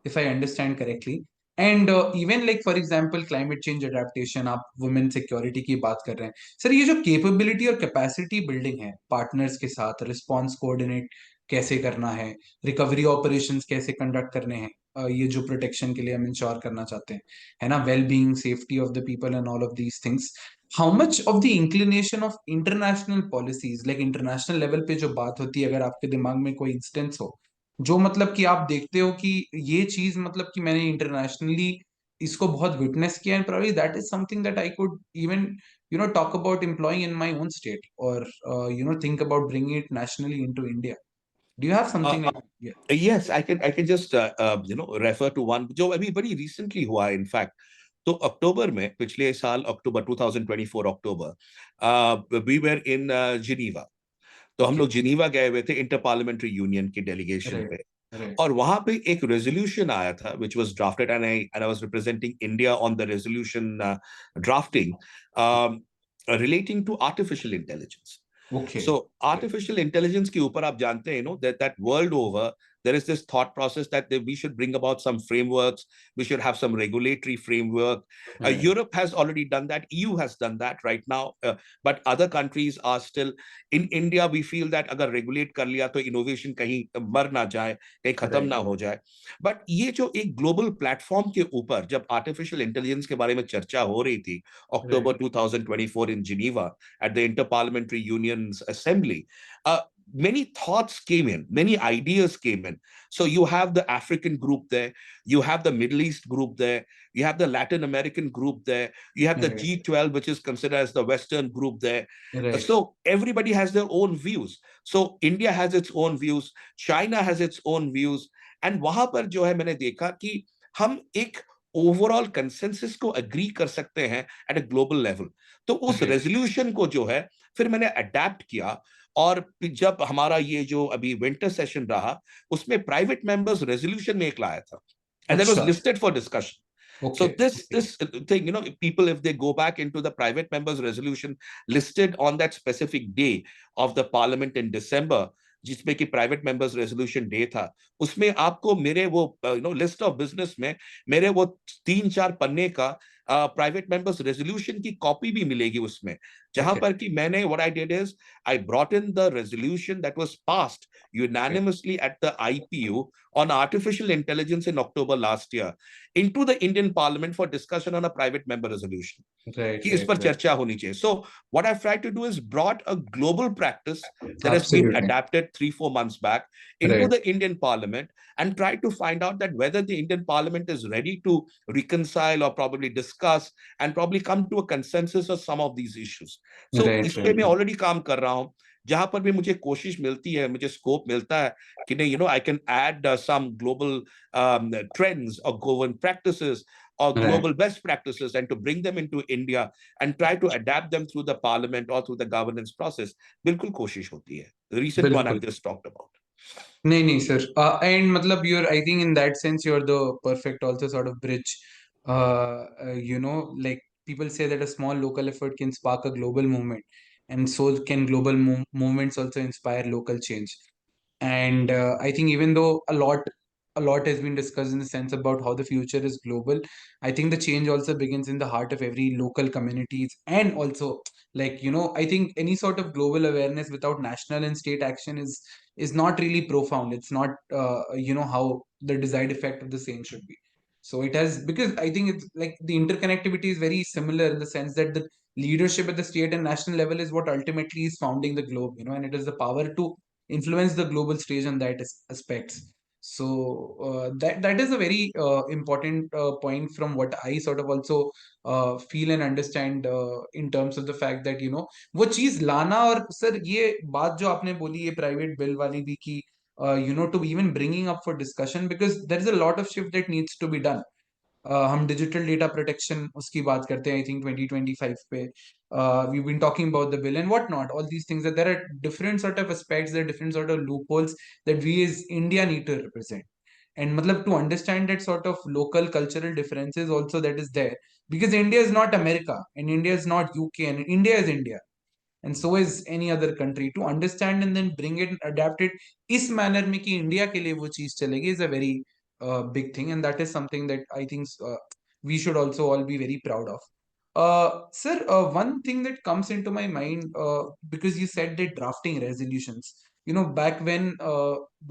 if I understand correctly. And even like for example climate change adaptation, आप women security की बात कर रहे हैं. Sir ये जो capability और capacity building है पार्टनर्स के साथ, रिस्पांस कोऑर्डिनेट कैसे करना है, रिकवरी ऑपरेशंस कैसे कंडक्ट करने हैं, ये जो प्रोटेक्शन के लिए हम इंश्योर करना चाहते हैं, है ना, well being, safety of the people and all of these things, how much of the inclination of international policies, like international level पे जो बात होती है, अगर आपके दिमाग में कोई इंस्टेंस हो जो मतलब कि आप देखते हो कि ये चीज मतलब कि मैंने इंटरनेशनली इसको बहुत विटनेस किया, and probably that is something that I could even talk about employing in my own state, or think about bringing it nationally into India. Do you have Uh, something like that? Yeah. yes, I can just refer to one जो अभी बड़ी recently हुआ है. In fact, तो अक्टूबर में, पिछले साल अक्टूबर 2024 अक्टूबर, we were in Geneva. तो हम Okay. लोग जिनीवा गए हुए थे इंटर पार्लियामेंट्री यूनियन की डेलीगेशन Right. पे. Right. और वहां पे एक रेजोल्यूशन आया था which was drafted and I was representing India on the resolution drafting relating to artificial intelligence. Okay. So artificial intelligence के ऊपर आप जानते हैं, that world over there is this thought process that we should bring about some frameworks, we should have some regulatory framework. Right. Europe has already done that, EU has done that right now, but other countries are still. In India we feel that अगर regulate कर लिया तो innovation कहीं मर ना जाए, कहीं खत्म Right. ना हो जाए. But ये जो एक global platform के ऊपर जब artificial intelligence के बारे में चर्चा हो रही थी October Right. 2024 in Geneva at the Interparliamentary Union's Assembly, many thoughts came in, many ideas came in. So you have the African group there, you have the Middle East group there, you have the Latin American group there, you have the Right. G12, which is considered as the Western group there. Right. So everybody has their own views. So India has its own views, China has its own views. And वहां पर जो है मैंने देखा कि हम एक overall consensus को अग्री कर सकते हैं एट अ ग्लोबल लेवल. तो उस Right. रेजोल्यूशन को जो है फिर मैंने अडेप्ट किया. और जब हमारा ये जो अभी विंटर सेशन रहा उसमें प्राइवेट मेंबर्स रेजोल्यूशन में एक लाया था and that was अच्छा. listed for discussion. So Okay. this thing, people, if they go back into the private members resolution listed on that specific day of the parliament in December, जिसमें कि private members resolution day था, उसमें आपको मेरे वो list of business में मेरे वो 3-4 पन्ने का प्राइवेट मेंबर्स रेजोल्यूशन की कॉपी भी मिलेगी उसमें, जहां Okay. पर कि मैंने what I did is I brought in the resolution that was passed Okay. unanimously at the IPU on artificial intelligence in October last year into the Indian Parliament for discussion on a private member resolution. Right. कि इस Right. पर Right. चर्चा होनी चाहिए. So what I've tried to do is brought a global practice that has been Absolutely. adapted 3-4 months back into Right. the Indian Parliament and try to find out that whether the Indian Parliament is ready to reconcile or probably discuss and probably come to a consensus on some of these issues. So Right. इस पे Right. मैं already काम कर रहा हूँ. जहां पर भी मुझे कोशिश मिलती है, मुझे स्कोप मिलता है कि नहीं, I can add some global trends or global practices or Right. global best practices and to bring them into India and try to adapt them through the parliament or through the governance process. बिल्कुल कोशिश होती है. The recent one बिल्कुल. I've just talked about. नहीं नहीं sir, and मतलब you're, I think in that sense you're the perfect also sort of bridge. Like people say that a small local effort can spark a global movement, and so can global movements also inspire local change. And I think even though a lot has been discussed in the sense about how the future is global, I think the change also begins in the heart of every local communities. And also, like I think any sort of global awareness without national and state action is not really profound. It's not how the desired effect of the same should be. So it has, because I think it's like the interconnectivity is very similar in the sense that the leadership at the state and national level is what ultimately is founding the globe, and it is the power to influence the global stage on that aspects. So that is a very important point from what I sort of also feel and understand in terms of the fact that वो चीज लाना, और sir ये बात जो आपने बोली ये प्राइवेट बिल वाली भी की, to even bringing up for discussion, because there is a lot of shift that needs to be done. हम डिजिटल डेटा प्रोटेक्शन उसकी बात करते हैं, आई थिंक 2025 पे we been talking about the bill and what not, all these things, there are different sort of aspects, there are different sort of loopholes that we is India need to represent. And matlab, to understand that sort of local cultural differences also that is there, because India is not America and India is not UK and India is India, and so is any other country. To understand and then bring it and adapt it इस manner में कि India के लिए वो चीज चलेगी is a very big thing, and that is something that I think we should also all be very proud of. Sir, one thing that comes into my mind, because you said that drafting resolutions, back when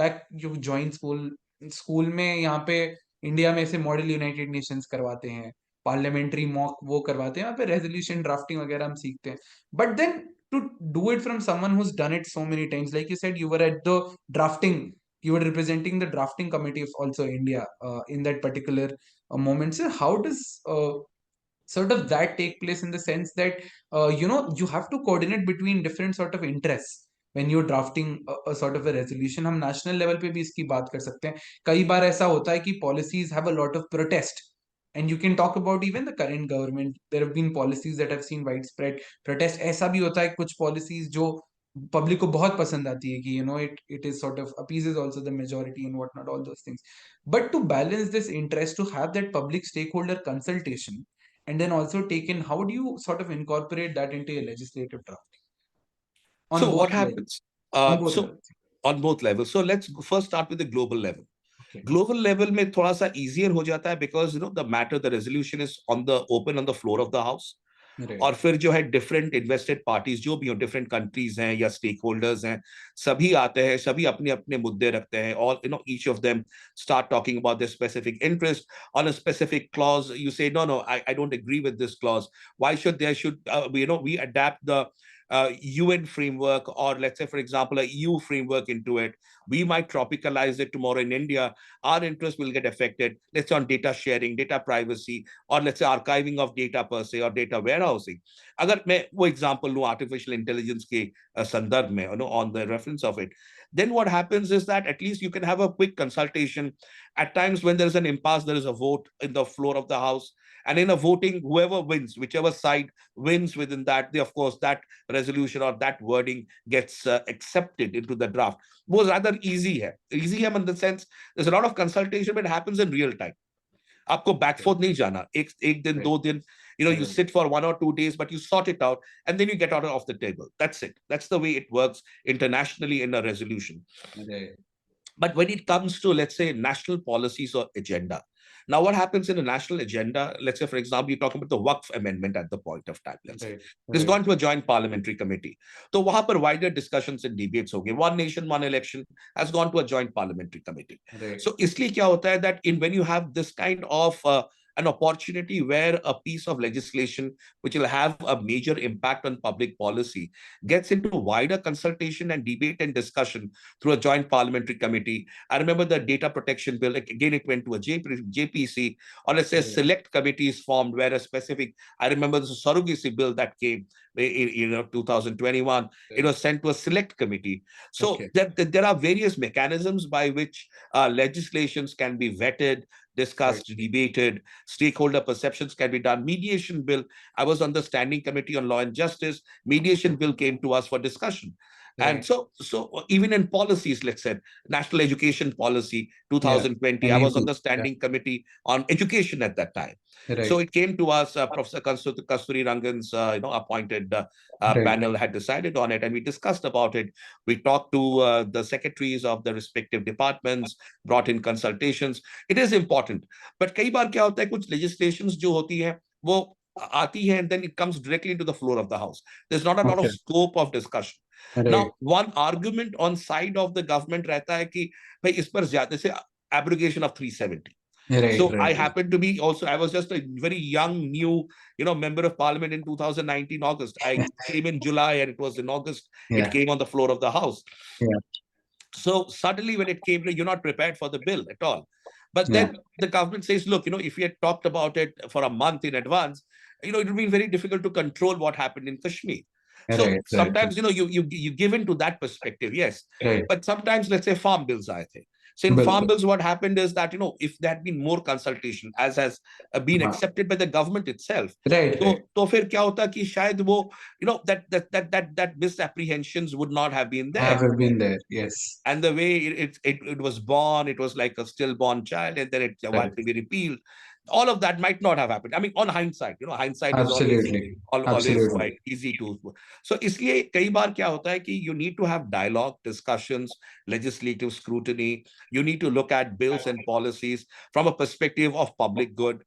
back you joined school में यहाँ पे India में से model United Nations करवाते हैं, parliamentary mock वो करवाते हैं, वहाँ पे रेजोल्यूशन ड्राफ्टिंग वगैरह हम सीखते हैं. But then to do it from someone who's done it so many times, like you said, you were at the drafting, you were representing the drafting committee of also India in that particular moment. So how does sort of that take place, in the sense that you have to coordinate between different sort of interests when you're drafting a sort of a resolution. हम national level पे भी इसकी बात कर सकते हैं. कई बार ऐसा होता है कि policies have a lot of protest, and you can talk about even the current government. There have been policies that have seen widespread protest. ऐसा भी होता है कुछ policies जो public को बहुत पसंद आती है कि it is sort of appeases also the majority and whatnot, all those things. But to balance this interest, to have that public stakeholder consultation, and then also take in, how do you sort of incorporate that into a legislative draft on So what both levels? happens? On both So levels. on both levels. So let's first start with the global level. Okay. Global level में थोड़ा सा easier हो जाता है because the matter, the resolution is open on the floor of the house. Right. और फिर जो है डिफरेंट इन्वेस्टेड पार्टीज जो भी हो, डिफरेंट कंट्रीज हैं या स्टेक होल्डर्स हैं, सभी आते हैं, सभी अपने अपने मुद्दे रखते हैं, और each of them start talking about their specific interest on a specific clause. You say no no, I don't agree with this clause. Why should there should we adapt the UN framework, or let's say, for example, a EU framework into it. We might tropicalize it tomorrow in India. Our interests will get affected. Let's say on data sharing, data privacy, or let's say archiving of data per se, or data warehousing. अगर मैं वो example लूँ artificial intelligence के संदर्भ में, on the reference of it, then what happens is that at least you can have a quick consultation. At times when there is an impasse, there is a vote in the floor of the house. And in a voting, whoever wins, whichever side wins within that, of course, that resolution or that wording gets accepted into the draft. वो rather easy है. Easy है in the sense there's a lot of consultation, but it happens in real time. आपको back forth नहीं जाना. एक दिन, दो दिन, you sit for 1 or 2 days, but you sort it out, and then you get out of the table. That's it. That's the way it works internationally in a resolution. Right. But when it comes to, let's say, national policies or agenda, now what happens in a national agenda, let's say, for example, you talk about the Waqf amendment at the point of time, let's say. This has gone to a joint parliamentary committee. So वहां पर wider discussions and debates हो गए. One nation, one election has gone to a joint parliamentary committee. Right. So इसलिए क्या होता है that when you have this kind of an opportunity where a piece of legislation which will have a major impact on public policy gets into wider consultation and debate and discussion through a joint parliamentary committee. I remember the data protection bill, again, it went to a JPC, or let's say a select committee is formed where a specific, I remember the surrogacy bill that came in 2021, it was sent to a select committee. So there are various mechanisms by which legislations can be vetted, discussed, debated, stakeholder perceptions can be done. Mediation bill, I was on the standing committee on law and justice. Mediation bill came to us for discussion. And so even in policies, let's say national education policy 2020, I was on the standing committee on education at that time. So it came to us, Professor Kasturi Rangan's appointed panel had decided on it, and we discussed about it. We talked to the secretaries of the respective departments, brought in consultations. It is important. But कई बार क्या होता है, कुछ legislations जो होती हैं वो आती हैं, and then it comes directly into the floor of the house. There's not a lot of scope of discussion. Now, one argument on side of the government रहता है कि भाई इस पर ज्यादा से abrogation of 370. Right, So I right. happened to be also, I was just a very young, new, member of parliament in 2019 August. I came in July and it was in August, it Yeah, came on the floor of the House. yeah, So suddenly when it came, you're not prepared for the bill at all. But yeah. then the government says, look, if we had talked about it for a month in advance, it would be very difficult to control what happened in Kashmir. So Right, right, sometimes, you give into that perspective, yes. right. But sometimes, let's say farm bills, I think. So in farm बिल्कुल. bills, what happened is that, if there had been more consultation, as has been हाँ. accepted by the government itself, Right, right. तो फिर क्या होता कि शायद वो, that misapprehensions would not have been there. Have been there. Yes. And the way it was born, it was like a stillborn child, and then it Correct. had to be repealed. All of that might not have happened. I mean, on hindsight, hindsight is always Absolutely. always Absolutely. quite easy to. So इसलिए कई बार क्या होता है कि you need to have dialogue, discussions, legislative scrutiny. You need to look at bills and policies from a perspective of public good.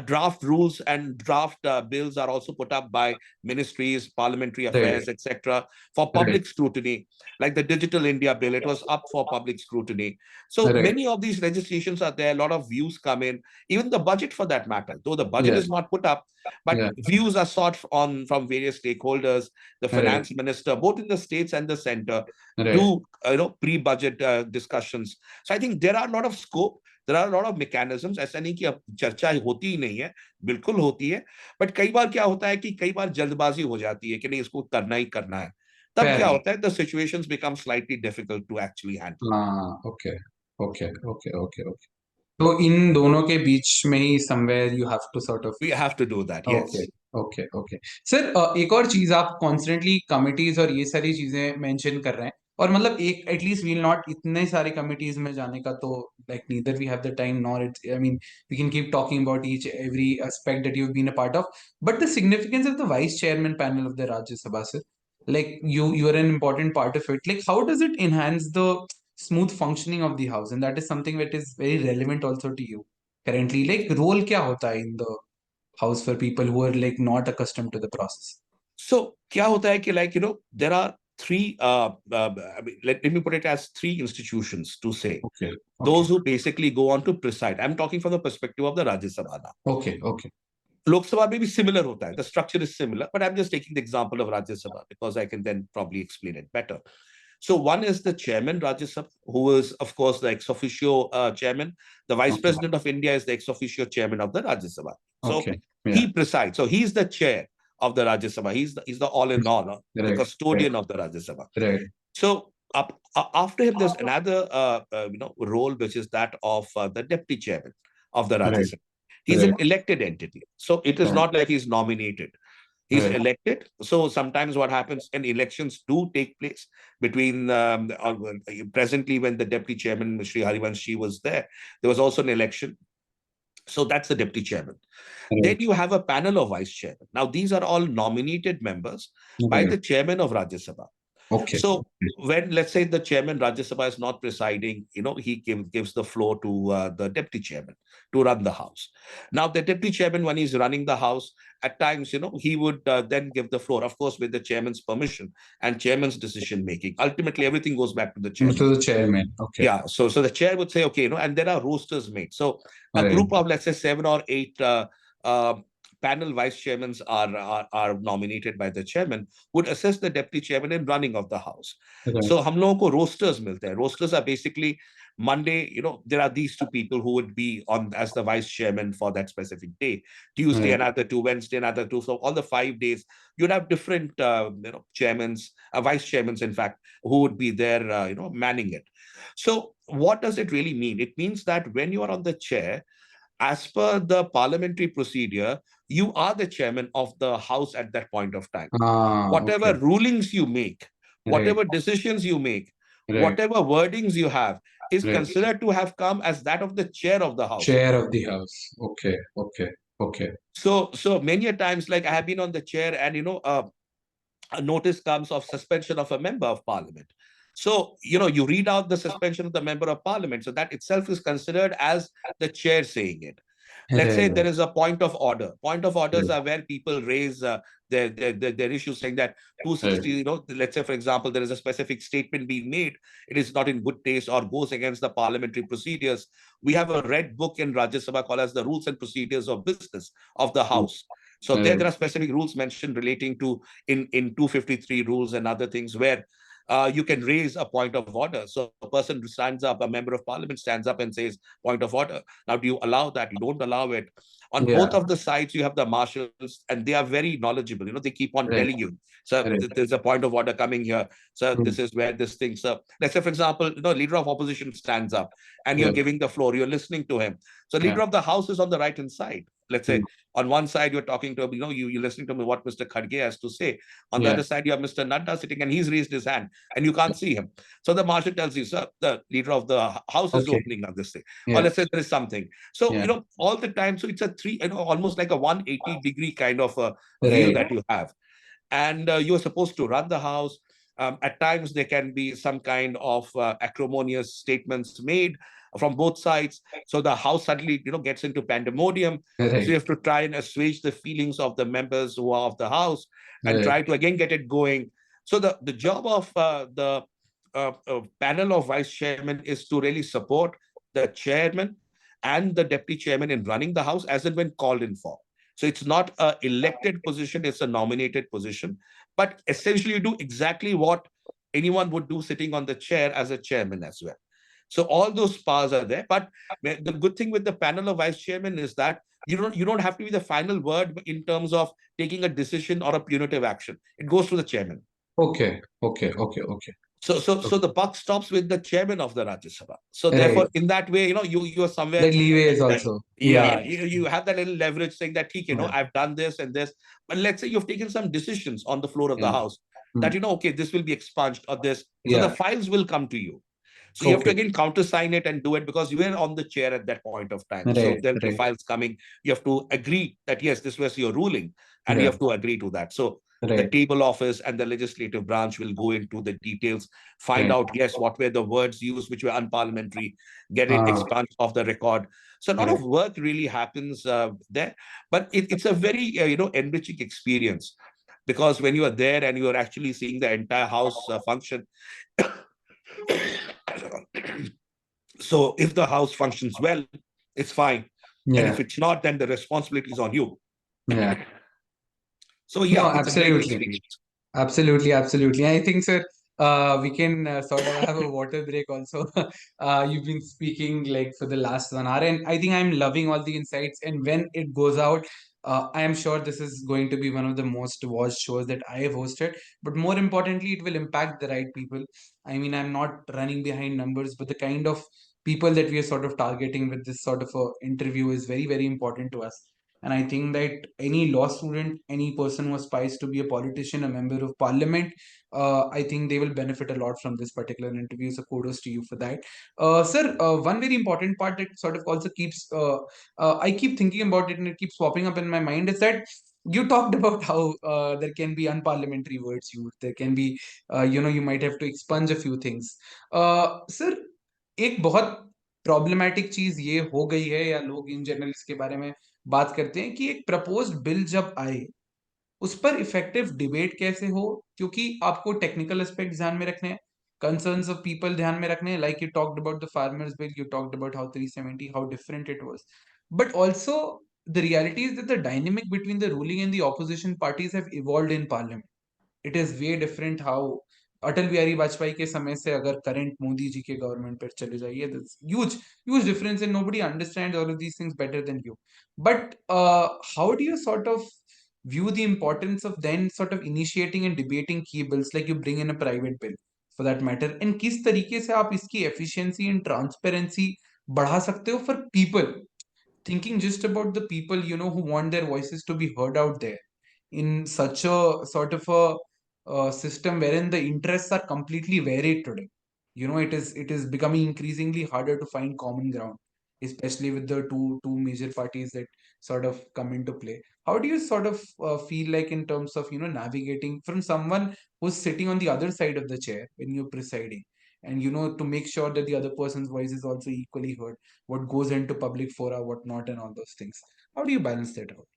Draft rules and draft bills are also put up by ministries, parliamentary Right, affairs, etc., for right, public scrutiny. Like the Digital India Bill, it was up for public scrutiny. So right. many of these legislations are there. A lot of views come in. Even the budget, for that matter, though the budget Yeah, is not put up, but yeah. views are sought on from various stakeholders. The Right, finance minister, both in the states and the center, right. do pre-budget discussions. So I think there are a lot of scope. There are a lot of mechanisms. ऐसा नहीं कि अब चर्चा होती ही नहीं है, बिल्कुल होती है. बट कई बार क्या होता है कि कई बार जल्दबाजी हो जाती है कि नहीं, इसको करना ही करना है. तब Fair क्या enough. होता है, the situations become slightly difficult to actually handle. हाँ, okay, okay, okay, okay, okay. तो इन दोनों के बीच में ही somewhere you have to sort of. We have to do that, okay, yes. Okay, okay sir. एक और चीज, आप कॉन्स्टेंटली कमिटीज और ये सारी चीजें मेंशन कर रहे हैं, और मतलब एक एटलीस्ट वील नॉट इतने सारे कमिटीज में जाने का, तो like neither we have the time nor it's, I mean we can keep talking about each every aspect that you have been a part of, but the significance of the vice chairman panel of the Rajya Sabha, sir, like you are an important part of it. Like, how does it enhance the smooth functioning of the house? And that is something that is very relevant also to you currently. Like, role क्या होता है in the house for people who are like not accustomed to the process? So क्या होता है कि there are three, I mean, let me put it as three institutions to say. Okay. Okay. Those who basically go on to preside. I'm talking from the perspective of the Rajya Sabha now. Okay. Okay. Lok Sabha may be similar hota hai. The structure is similar, but I'm just taking the example of Rajya Sabha because I can then probably explain it better. So one is the chairman, Rajya Sabha, who is, of course, the ex officio chairman. The vice Okay. president of India is the ex officio chairman of the Rajya Sabha. So Okay. Yeah. he presides. So he's the chair of the Rajya Sabha. He's the all in all, the Right. custodian of the Rajya Sabha. Right. So after him, there's another role, which is that of the deputy chairman of the Rajya Right. Sabha. He's Right. an elected entity. So it is Right. not like he's nominated. He's Right. elected. So sometimes what happens, and elections do take place between presently when the deputy chairman, Shri Harivanshi, was there was also an election. So that's the deputy chairman. Right. Then you have a panel of vice chairman. Now these are all nominated members by Right. the chairman of Rajya Sabha. Okay. So when, let's say, the chairman Rajya Sabha is not presiding, he gives the floor to the deputy chairman to run the house. Now the deputy chairman, when he's running the house, at times, he would then give the floor, of course, with the chairman's permission and chairman's decision making. Ultimately, everything goes back to the chairman. To the chairman. Okay. Yeah. So the chair would say, okay, and there are rosters made. So a Right. group of, let's say, 7 or 8 panel vice chairmen are nominated by the chairman, would assist the deputy chairman in running of the house. Right. So हम लोगों को rosters मिलते हैं. Rosters are basically Monday, there are these two people who would be on as the vice chairman for that specific day. Tuesday, Right. another two, Wednesday, another two. So all the 5 days, you'd have different, chairmans, vice chairmans, in fact, who would be there, manning it. So what does it really mean? It means that when you are on the chair, as per the parliamentary procedure, you are the chairman of the house at that point of time. Whatever Okay. rulings you make, whatever Right. decisions you make, Right. whatever wordings you have, is Right. considered to have come as that of the chair of the house. Chair of the house. Okay. Okay. Okay. So many a times, like I have been on the chair, and a notice comes of suspension of a member of parliament. So, you read out the suspension of the member of parliament. So that itself is considered as the chair saying it. Let's say Right. there is a point of order. Point of orders Right. are where people raise their issues, saying that Right. 260, let's say, for example, there is a specific statement being made, it is not in good taste or goes against the parliamentary procedures. We have a red book in Rajya Sabha called as the Rules and Procedures of Business of the House. So there Right. are specific rules mentioned relating to in 253 rules and other things where you can raise a point of order. So a person stands up, a member of parliament stands up and says, point of order. Now, do you allow that? You don't allow it. On both Yeah. of the sides, you have the marshals, and they are very knowledgeable. They keep on Right. telling you, so Right. there's a point of order coming here. So Mm. this is where this thing. So let's say, for example, leader of opposition stands up and you're Yeah. giving the floor, you're listening to him. So Yeah. leader of the house is on the right hand side. Let's Mm. say on one side you're talking to him, you're listening to what Mr. Kharge has to say. On the Yeah. other side, you have Mr. Nadda sitting and he's raised his hand and you can't see him. So the marshal tells you, sir, the leader of the house is Okay. opening on this thing. Or Yeah. let's say there is something. So, Yeah. all the time. So it's a almost like a 180-degree kind of a view Right. that you have. And you're supposed to run the house. At times, there can be some kind of acrimonious statements made from both sides. So the house suddenly, gets into pandemonium. So you Right. have to try and assuage the feelings of the members who are of the house and Right. try to again get it going. So the job of the panel of vice chairman is to really support the chairman and the deputy chairman in running the house as and when called in for. So it's not a elected position, it's a nominated position. But essentially, you do exactly what anyone would do sitting on the chair as a chairman as well. So all those powers are there. But the good thing with the panel of vice chairman is that you don't have to be the final word in terms of taking a decision or a punitive action. It goes to the chairman. Okay. Okay. Okay. Okay. So Okay. the buck stops with the chairman of the Rajya Sabha. So Right. therefore, in that way, you are somewhere. That leeway is also. Yeah, Yeah. you have that little leverage saying that, Yeah. I've done this and this. But let's say you've taken some decisions on the floor of the Yeah. house Mm. that, okay, this will be expunged or this. So the Yeah. files will come to you. So you have to Okay. again countersign it and do it because you were on the chair at that point of time. So Right. there'll be Right. files coming. You have to agree that, yes, this was your ruling, and you Yeah. have to agree to that. So the Right. table office and the legislative branch will go into the details, find Right. out, yes, what were the words used which were unparliamentary, get it Ah. expunged off the record. So a lot Right. of work really happens there, but it's a very enriching experience because when you are there and you are actually seeing the entire house function. So if the house functions well, it's fine, and if Yeah. it's not, then the responsibility is on you. Yeah. So No, yeah, it's a great absolutely. experience. Absolutely, absolutely. I think, sir, we can sort of have a water break also. You've been speaking like for the last 1 hour, and I think I'm loving all the insights. And when it goes out, I am sure this is going to be one of the most watched shows that I have hosted. But more importantly, it will impact the right people. I mean, I'm not running behind numbers, but the kind of people that we are sort of targeting with this sort of a interview is very, very important to us. And I think that any law student, any person who aspires to be a politician, a member of parliament, I think they will benefit a lot from this particular interview. So kudos to you for that. Sir, one very important part that sort of also keeps, I keep thinking about it and it keeps popping up in my mind is that you talked about how there can be unparliamentary words used. There can be, you might have to expunge a few things. Sir, एक बहुत problematic चीज ये हो गई है या लोग in general इसके बारे में बात करते हैं कि एक प्रपोज्ड बिल जब आए उस पर इफेक्टिव डिबेट कैसे हो क्योंकि आपको टेक्निकल एस्पेक्ट ध्यान में रखने हैं कंसर्न्स ऑफ पीपल ध्यान में रखने हैं like you talked about the farmers bill you talked about how 370 how different it was but also the reality is that the dynamic between the ruling and the opposition parties have evolved in parliament it is way different how Atal Bihari Vajpayee के समय से अगर current Modi ji के government पर चले जाइए huge huge difference and nobody understands all of these things better than you but how do you sort of view the importance of then sort of initiating and debating key bills like you bring in a private bill for that matter and किस तरीके से आप इसकी efficiency and transparency बढ़ा सकते हो for people thinking just about the people who want their voices to be heard out there in such a sort of a system wherein the interests are completely varied today. It is becoming increasingly harder to find common ground, especially with the two major parties that sort of come into play. How do you sort of feel like in terms of navigating from someone who's sitting on the other side of the chair when you're presiding? and to make sure that the other person's voice is also equally heard, what goes into public fora, what not, and all those things. How do you balance that out?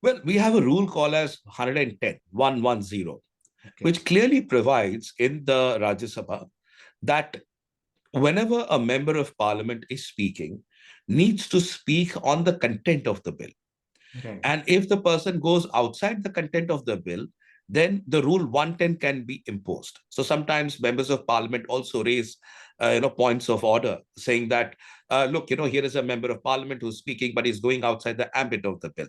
Well, we have a rule called as 110, 110, Okay. which clearly provides in the Rajya Sabha that whenever a member of parliament is speaking, needs to speak on the content of the bill. Right. And if the person goes outside the content of the bill, then the rule 110 can be imposed. So sometimes members of parliament also raise points of order saying that, look, here is a member of parliament who's speaking, but he's going outside the ambit of the bill.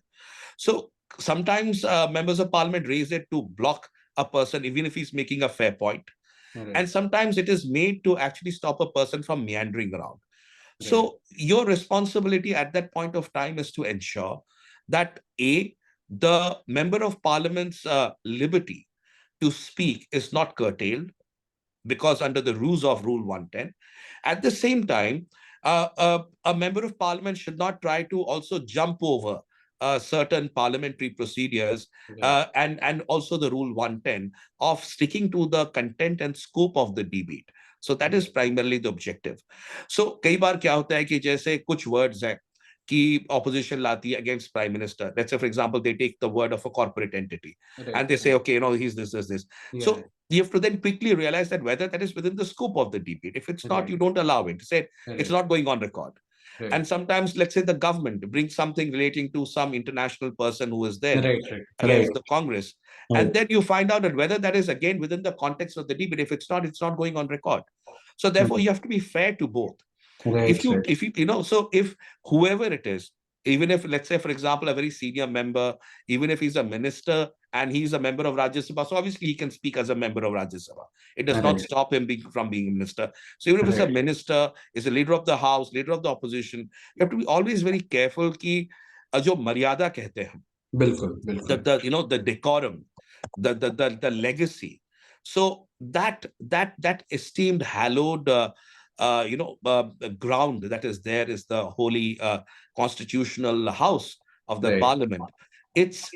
So sometimes members of parliament raise it to block a person, even if he's making a fair point. Right. And sometimes it is made to actually stop a person from meandering around. Right. So your responsibility at that point of time is to ensure that the member of parliament's liberty to speak is not curtailed, because under the rules of Rule 110. At the same time, a member of parliament should not try to also jump over certain parliamentary procedures, Right. and also the Rule 110 of sticking to the content and scope of the debate. So that is primarily the objective. So कई बार क्या होता है कि जैसे कुछ words हैं कि opposition लाती है against prime minister. Let's say, for example, they take the word of a corporate entity, Right. and they say, okay, he's this. Yeah. So you have to then quickly realize that whether that is within the scope of the debate. If it's not, Right. you don't allow it. Say it's Right. not going on record. Right. And sometimes, let's say the government brings something relating to some international person who is there Right. Right. against Right. the Congress. Right. And then you find out that whether that is again within the context of the debate. If it's not going on record. So therefore, you have to be fair to both. Right. Right. If you so if whoever it is, even if, let's say, for example, a very senior member, even if he's a minister and he's a member of Rajya Sabha, so obviously he can speak as a member of Rajya Sabha. It does not Right. stop him from being a minister. So even if it's a Right. minister, is a leader of the house, leader of the opposition, you have to be always very careful कि जो मर्यादा कहते हैं, बिल्कुल बिल्कुल the decorum, the legacy. So that esteemed, hallowed ground that is there is the holy constitutional house of the right parliament. Its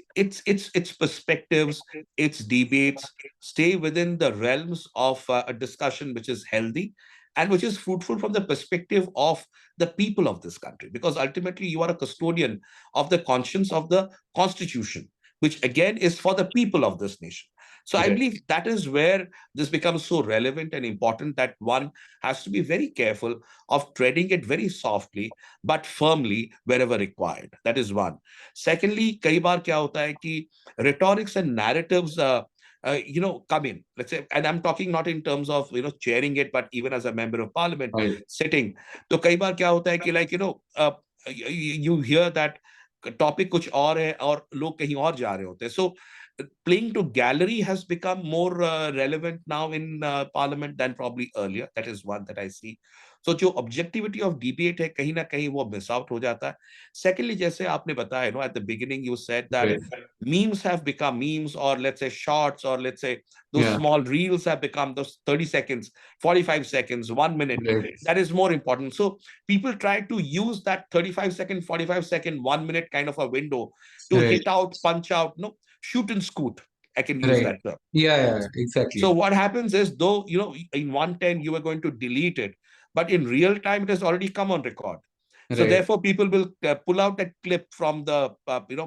perspectives, its debates stay within the realms of a discussion which is healthy and which is fruitful from the perspective of the people of this country, because ultimately you are a custodian of the conscience of the constitution, which again is for the people of this nation. So I right believe that is where this becomes so relevant and important, that one has to be very careful of treading it very softly but firmly wherever required. That is one. Secondly, कई बार क्या होता है कि rhetorics and narratives come in. Let's say, and I'm talking not in terms of chairing it, but even as a member of parliament right sitting. तो कई बार क्या होता है कि you hear that topic कुछ और है और लोग कहीं और जा रहे होते हैं. So playing to gallery has become more relevant now in parliament than probably earlier. That is one that I see. So जो objectivity of debate है कहीं ना कहीं वो miss out हो जाता है. Secondly, जैसे आपने बताया, at the beginning you said that right memes have become memes, or let's say shorts, or let's say those yeah small reels have become those 30 seconds, 45 seconds, 1 minute. right That is more important. So people try to use that 35-second, 45-second, 1 minute kind of a window to right hit out, punch out, shoot and scoot. I can use right that term. yeah exactly So what happens is, though, in 110 you were going to delete it, but in real time it has already come on record. So right therefore, people will pull out that clip from the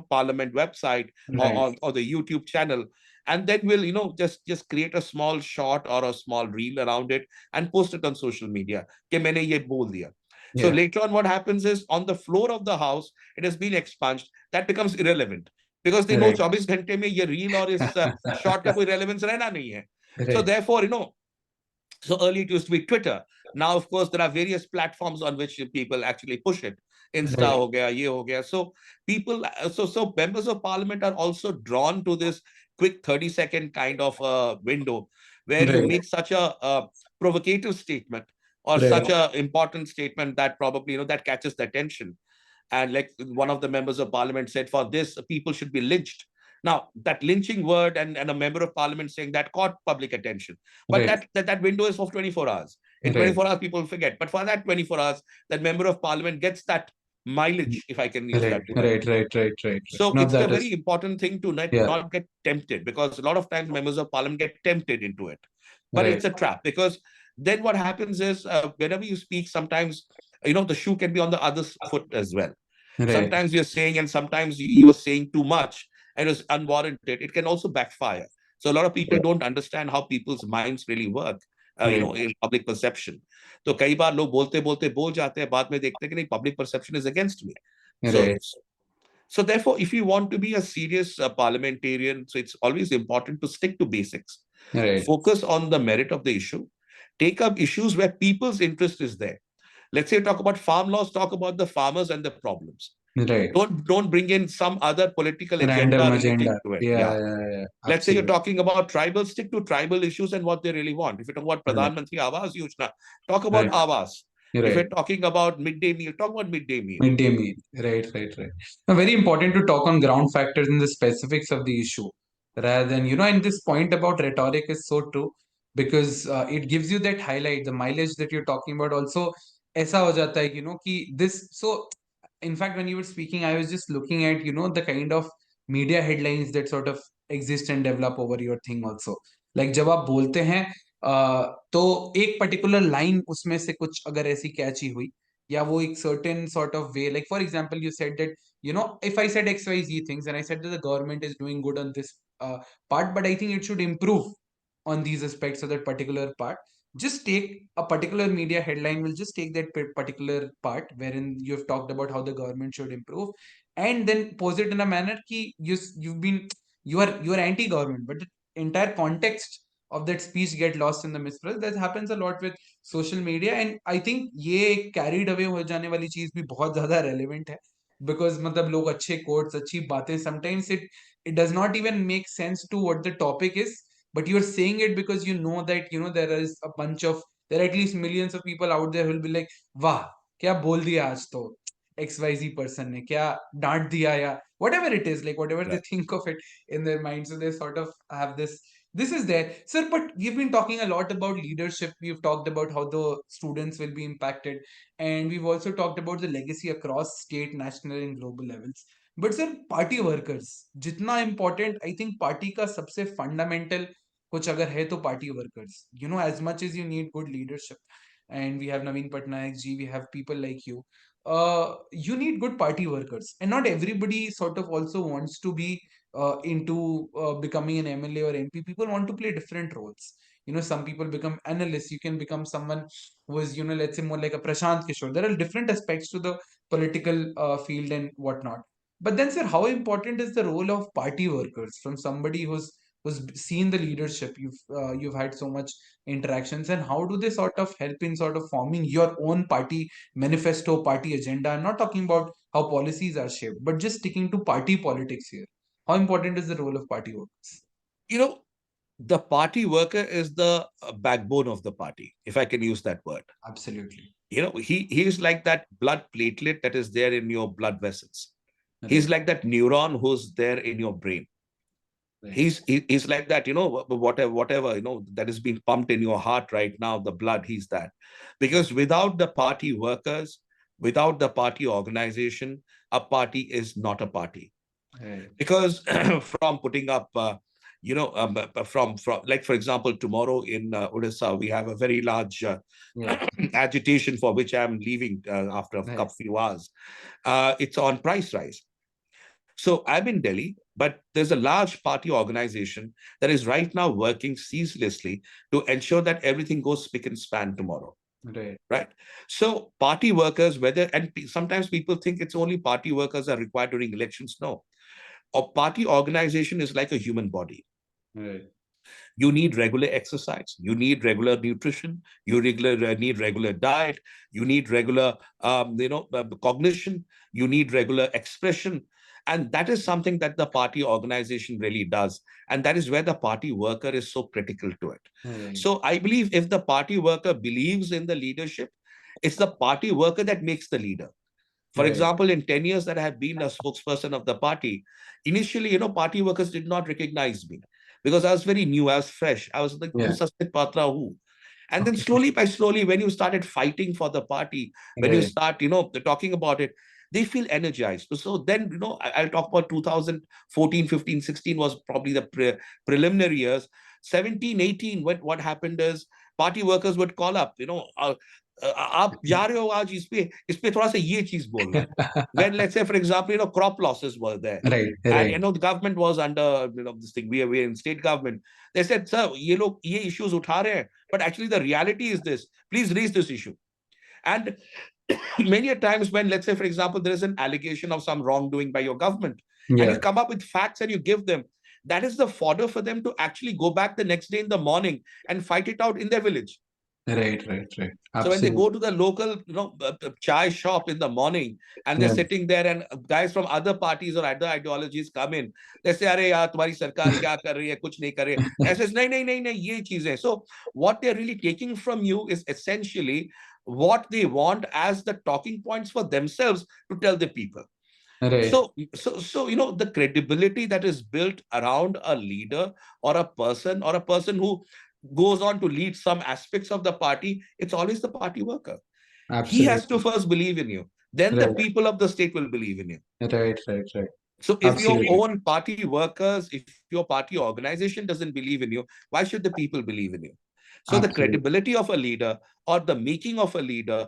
Parliament website, right or the YouTube channel, and then will just create a small short or a small reel around it and post it on social media. कि मैंने ये बोल दिया. So yeah later on, what happens is, on the floor of the house, it has been expunged. That becomes irrelevant, because they know right 24 घंटे में ये reel और इस short का कोई relevance रहना नहीं है. So right therefore, so early it used to be Twitter. Now, of course, there are various platforms on which people actually push it. Insta right ho gaya, ye ho gaya. So people, so members of parliament are also drawn to this quick 30-second kind of window where you right make such a provocative statement, or such right a important statement that probably, that catches the attention. And like one of the members of parliament said, for this, people should be lynched. Now, that lynching word, and a member of parliament saying that, caught public attention. But right that window is for 24 hours. In right 24 hours, people forget. But for that 24 hours, that member of parliament gets that mileage, if I can use right that word. right So no it's a that is very important thing to yeah not get tempted, because a lot of times members of parliament get tempted into it. But Right. it's a trap, because then what happens is, whenever you speak, sometimes the shoe can be on the other foot as well. Right. Sometimes you're saying, and sometimes you are saying too much and it's unwarranted. It can also backfire. So a lot of people don't understand how people's minds really work, Right. in public perception. तो कई बार लोग बोलते बोलते बोल जाते हैं, बाद में देखते हैं कि नहीं, public perception is against me. So Right. so therefore, if you want to be a serious parliamentarian, so it's always important to stick to basics, Right. focus on the merit of the issue, take up issues where people's interest is there. Let's say talk about farm laws, talk about the farmers and the problems. Right. Don't bring in some other political agenda Random relating agenda. to it. Yeah, Yeah. yeah, yeah. Let's say you're Absolutely. talking about tribal, stick to tribal issues and what they really want. If you're talking about Right. Pradhan Mantri Awas Yojana, talk about Right. Awas. If Right. you're talking about midday meal, talk about midday meal. Midday meal. Right, right, right. Now, very important to talk on ground factors and the specifics of the issue rather than, and this point about rhetoric is so true because it gives you that highlight, the mileage that you're talking about. Also, ऐसा हो जाता है, कि this. So, in fact, when you were speaking, I was just looking at, the kind of media headlines that sort of exist and develop over your thing also. Like जब आप बोलते हैं तो एक पर्टिकुलर लाइन उसमें से कुछ अगर ऐसी कैची हुई या वो एक certain sort of way, like for example you said that if I said xyz things and I said that the government is doing good on this part, but I think it should improve on these aspects of that particular part, just take a particular media headline, will just take that particular part wherein you've talked about how the government should improve and then pose it in a manner ki you are anti government, but the entire context of that speech get lost in the mispress. That happens a lot with social media, and I think ये carried away हो जाने वाली चीज भी बहुत ज्यादा relevant है because मतलब लोग अच्छे quotes, अच्छी बातें, sometimes it does not even make sense to what the topic is, but you're saying it because you know that there is a bunch of, there are at least millions of people out there who will be like, वाह क्या बोल दिया आज तो XYZ person ने, क्या डांट दिया, या whatever it is, like whatever they Right. think of it in their mind, so they sort of have this is there, sir. But we've been talking a lot about leadership, we've talked about how the students will be impacted, and we've also talked about the legacy across state, national and global levels. But sir, party workers जितना important, I think party का सबसे fundamental कुछ अगर है तो party workers, as much as you need good leadership, and we have Naveen Patnaik ji, we have people like you, you need good party workers, and not everybody sort of also wants to be into becoming an MLA or MP. People want to play different roles. Some people become analysts. You can become someone who is, let's say more like a Prashant Kishore. There are different aspects to the political field and whatnot. But then, sir, how important is the role of party workers from somebody who's seen the leadership? You've had so much interactions, and how do they sort of help in sort of forming your own party manifesto, party agenda? I'm not talking about how policies are shaped, but just sticking to party politics here. How important is the role of party workers? You know, the party worker is the backbone of the party, if I can use that word. Absolutely. He is like that blood platelet that is there in your blood vessels. He's Right. like that neuron who's there in your brain. Right. He's like that, whatever that is being pumped in your heart right now, the blood. He's that, because without the party workers, without the party organization, a party is not a party. Right. Because from putting up from like, for example, tomorrow in Odisha we have a very large Yeah. agitation for which I'm leaving after a Right. couple few hours. It's on price rise. So I'm in Delhi, but there's a large party organization that is right now working ceaselessly to ensure that everything goes spick and span tomorrow. Right. Right. So party workers, whether, and sometimes people think it's only party workers are required during elections. No, a party organization is like a human body. Right. You need regular exercise, you need regular nutrition, need regular diet, you need regular cognition, you need regular expression. And that is something that the party organization really does, and that is where the party worker is so critical to it. Right. So I believe if the party worker believes in the leadership, it's the party worker that makes the leader. For Right. example, in 10 years that I have been a spokesperson of the party, initially, party workers did not recognize me because I was very new, I was fresh. I was like, who's Yeah. Sasmit, Patra, who? And then Okay. slowly by slowly, when you started fighting for the party, when you Right. start, talking about it, they feel energized. So then, I'll talk about 2014, 15, 16 was probably the preliminary years. 17, 18, what happened is party workers would call up, आप जा रहे हो आज इस पे थोड़ा सा ये चीज बोलना है. When, let's say, for example, crop losses were there, Right, and right, the government was under this thing. We are in state government. They said, sir, ये issues उठा रहे हैं, but actually the reality is this. Please raise this issue. And many a times when, let's say, for example, there is an allegation of some wrongdoing by your government, and you yeah, come up with facts and you give them, that is the fodder for them to actually go back the next day in the morning and fight it out in their village. right, right, right. So when they Absolutely. go to the local, chai shop in the morning, and they're Yeah. sitting there, and guys from other parties or other ideologies come in, they say, "अरे यार, तुम्हारी सरकार क्या कर रही है? कुछ नहीं कर रही है." I says, "नहीं, नहीं, नहीं, नहीं, ये चीजें." So what they're really taking from you is essentially what they want as the talking points for themselves to tell the people. Right, So the credibility that is built around a leader or a person who goes on to lead some aspects of the party, it's always the party worker. He has to absolutely. first believe in you. Then the Right, people of the state will believe in you. right, right, right. So if your Absolutely. own party workers, if your party organization doesn't believe in you, why should the people believe in you? So the Absolutely. credibility of a leader or the making of a leader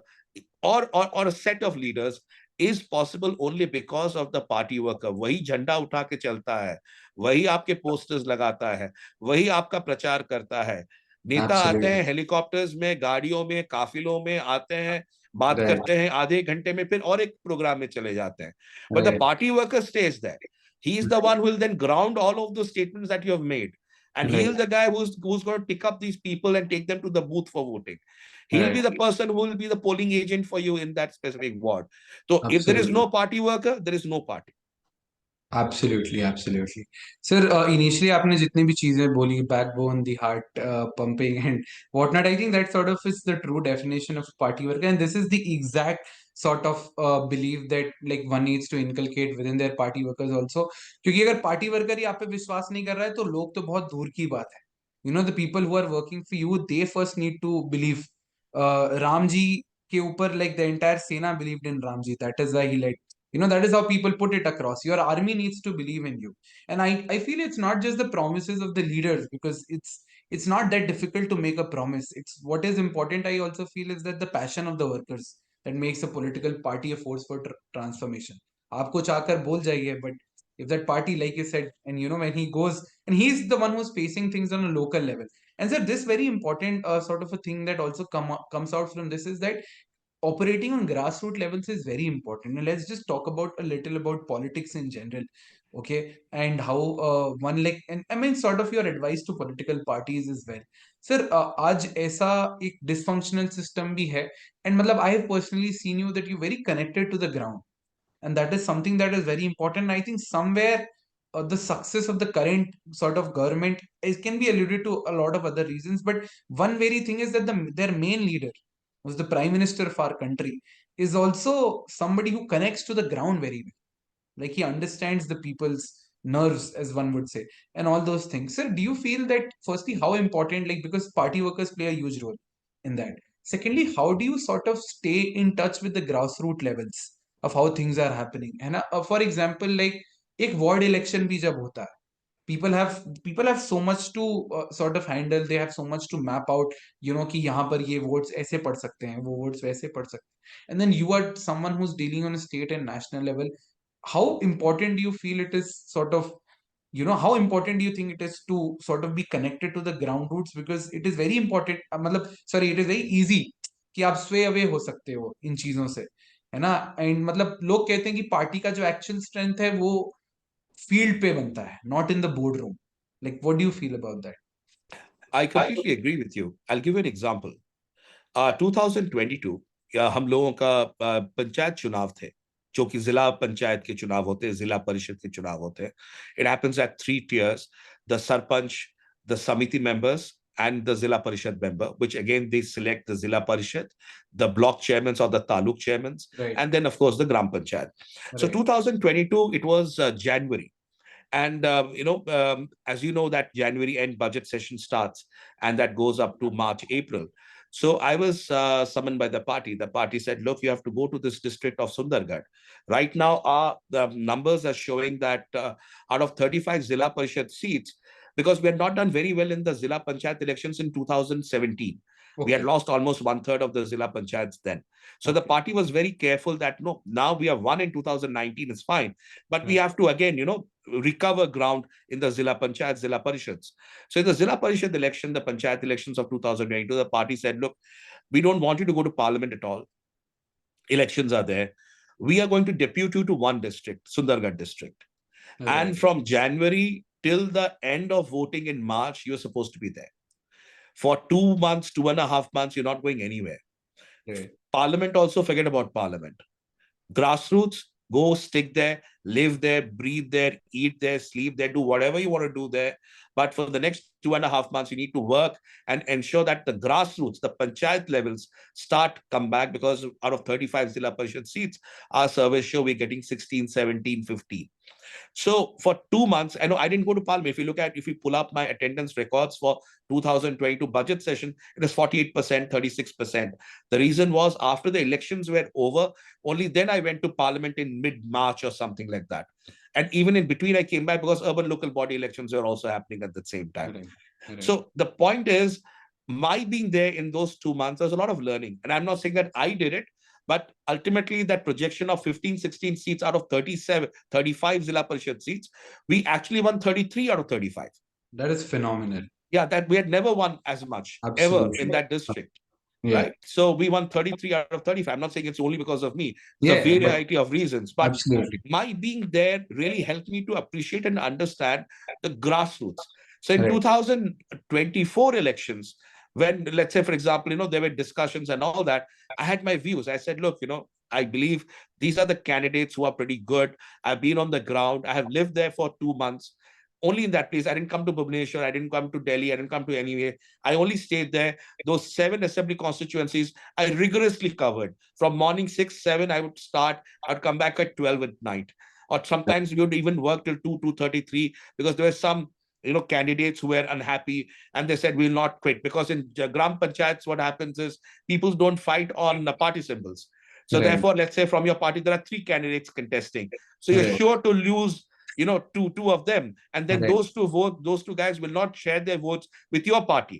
or a set of leaders is possible only because of the party worker. वही झंडा उठा के चलता है, वही आपके posters लगाता है, वही आपका प्रचार करता है. नेता आते Absolutely. हैं हेलीकॉप्टर्स में, गाड़ियों में, काफिलों में आते हैं, बात Right, करते हैं, आधे घंटे में फिर और एक प्रोग्राम में चले जाते हैं. But the right, party worker stays there. He is the one who will then ground all of those statements that you have made. And he right, is the guy who's going to pick up these people and take them to the booth for voting. He'll be right. the person who will be the polling agent for you in that specific ward. So if there is Absolutely. no party worker, there is no party. Absolutely absolutely sir initially आपने जितनी भी चीजें बोली backbone the heart pumping and what not I think that sort of is the true definition of party work and this is the exact sort of belief that like one needs to inculcate within their party workers also क्योंकि अगर party worker ही आप पे विश्वास नहीं कर रहा है तो लोग तो बहुत दूर की बात है you know the people who are working for you they first need to believe Ram ji के ऊपर like the entire सेना believed in Ram ji that is why he led that is how people put it across your army needs to believe in you and I feel it's not just the promises of the leaders because it's not that difficult to make a promise it's what is important I also feel is that the passion of the workers that makes a political party a force for transformation aap kuch aakar bol jaiye but if that party like you said and when he goes and he's the one who's facing things on a local level and sir this very important sort of a thing that also comes out from this is that operating on grassroots levels is very important. And let's just talk about a little about politics in general, okay? And how one like and I mean sort of your advice to political parties as well. Sir, आज ऐसा एक dysfunctional system भी है and मतलब I have personally seen you that you're very connected to the ground and that is something that is very important. I think somewhere the success of the current sort of government is can be alluded to a lot of other reasons, but one very thing is that their main leader, who's the prime minister of our country, is also somebody who connects to the ground very well. Like he understands the people's nerves, as one would say, and all those things. Sir, do you feel that firstly, how important, like because party workers play a huge role in that? Secondly, how do you sort of stay in touch with the grassroots levels of how things are happening? And for example, like एक ward election भी जब होता है, people have so much to sort of handle, they have so much to map out, कि यहाँ पर ये votes ऐसे पड़ सकते हैं, वो votes वैसे पड़ सकते हैं, and then you are someone who's dealing on a state and national level. How important do you feel it is sort of, how important do you think it is to sort of be connected to the ground roots, because it is very important, मतलब sorry, it is very easy कि आप sway away हो सकते हो इन चीजों से, है ना? एंड मतलब लोग कहते हैं कि पार्टी का जो एक्चुअल स्ट्रेंथ है वो फील्ड पे बनता है, not in the board room. Like what do you feel about I completely agree with you. I'll give you an example. 2022 या हम लोगों का पंचायत चुनाव थे, जो कि जिला पंचायत के चुनाव होते हैं, जिला परिषद के चुनाव होते हैं. It happens at 3 tiers: the sarpanch, the samiti members, and the zilla parishad member, which again they select the zilla parishad, the block chairmans or the taluk chairmans, that? and then of course the gram panchayat. So Right, 2022, it was January. And as you know, that January end budget session starts, and that goes up to March, April. So I was summoned by the party. The party said, "Look, you have to go to this district of Sundargarh." Right now, the numbers are showing that out of 35 Zilla Parishad seats, because we had not done very well in the Zilla Panchayat elections in 2017. We had lost almost 1/3 of the Zilla Panchayats then. So the party was very careful that, no, now we have won in 2019, it's fine. But we have to, again, recover ground in the Zilla Panchayat, Zilla Parishads. So in the Zilla Parishad election, the Panchayat elections of 2022, the party said, look, we don't want you to go to parliament at all. Elections are there. We are going to depute you to one district, Sundargarh district. And from January till the end of voting in March, you're supposed to be there. For 2 months, 2.5 months, you're not going anywhere. Parliament also, forget about parliament. Grassroots, go stick there, live there, breathe there, eat there, sleep there, do whatever you want to do there. But for the next 2.5 months, you need to work and ensure that the grassroots, the panchayat levels come back, because out of 35 Zilla Parishad seats, our surveys show we're getting 16, 17, 15. So for 2 months, I know I didn't go to Parliament. If you pull up my attendance records for 2022 budget session, it was 48%, 36%. The reason was, after the elections were over, only then I went to Parliament in mid-March or something like that. And even in between, I came back because urban local body elections were also happening at the same time. So the point is, my being there in those 2 months, there's a lot of learning. And I'm not saying that I did it, but ultimately that projection of 15, 16 seats out of 37, 35 Zilla Parishad seats, we actually won 33 out of 35. That is phenomenal. Yeah, that we had never won as much ever in that district. Right? So we won 33 out of 35. I'm not saying it's only because of me. There's a variety of reasons. But my being there really helped me to appreciate and understand the grassroots. So in 2024 elections, when, let's say, for example, there were discussions and all that, I had my views. I said, look, I believe these are the candidates who are pretty good. I've been on the ground. I have lived there for 2 months. Only in that place. I didn't come to Bhubaneswar. I didn't come to Delhi. I didn't come to anywhere. I only stayed there. Those 7 assembly constituencies, I rigorously covered. From morning 6, 7, I would start. I would come back at 12 at night. Or sometimes we would even work till 2, 2:33, because there were some candidates who were unhappy, and they said, we'll not quit. Because in Gram Panchayats, what happens is people don't fight on party symbols. So therefore, let's say from your party, there are 3 candidates contesting. So you're sure to lose two of them, and then those two guys will not share their votes with your party.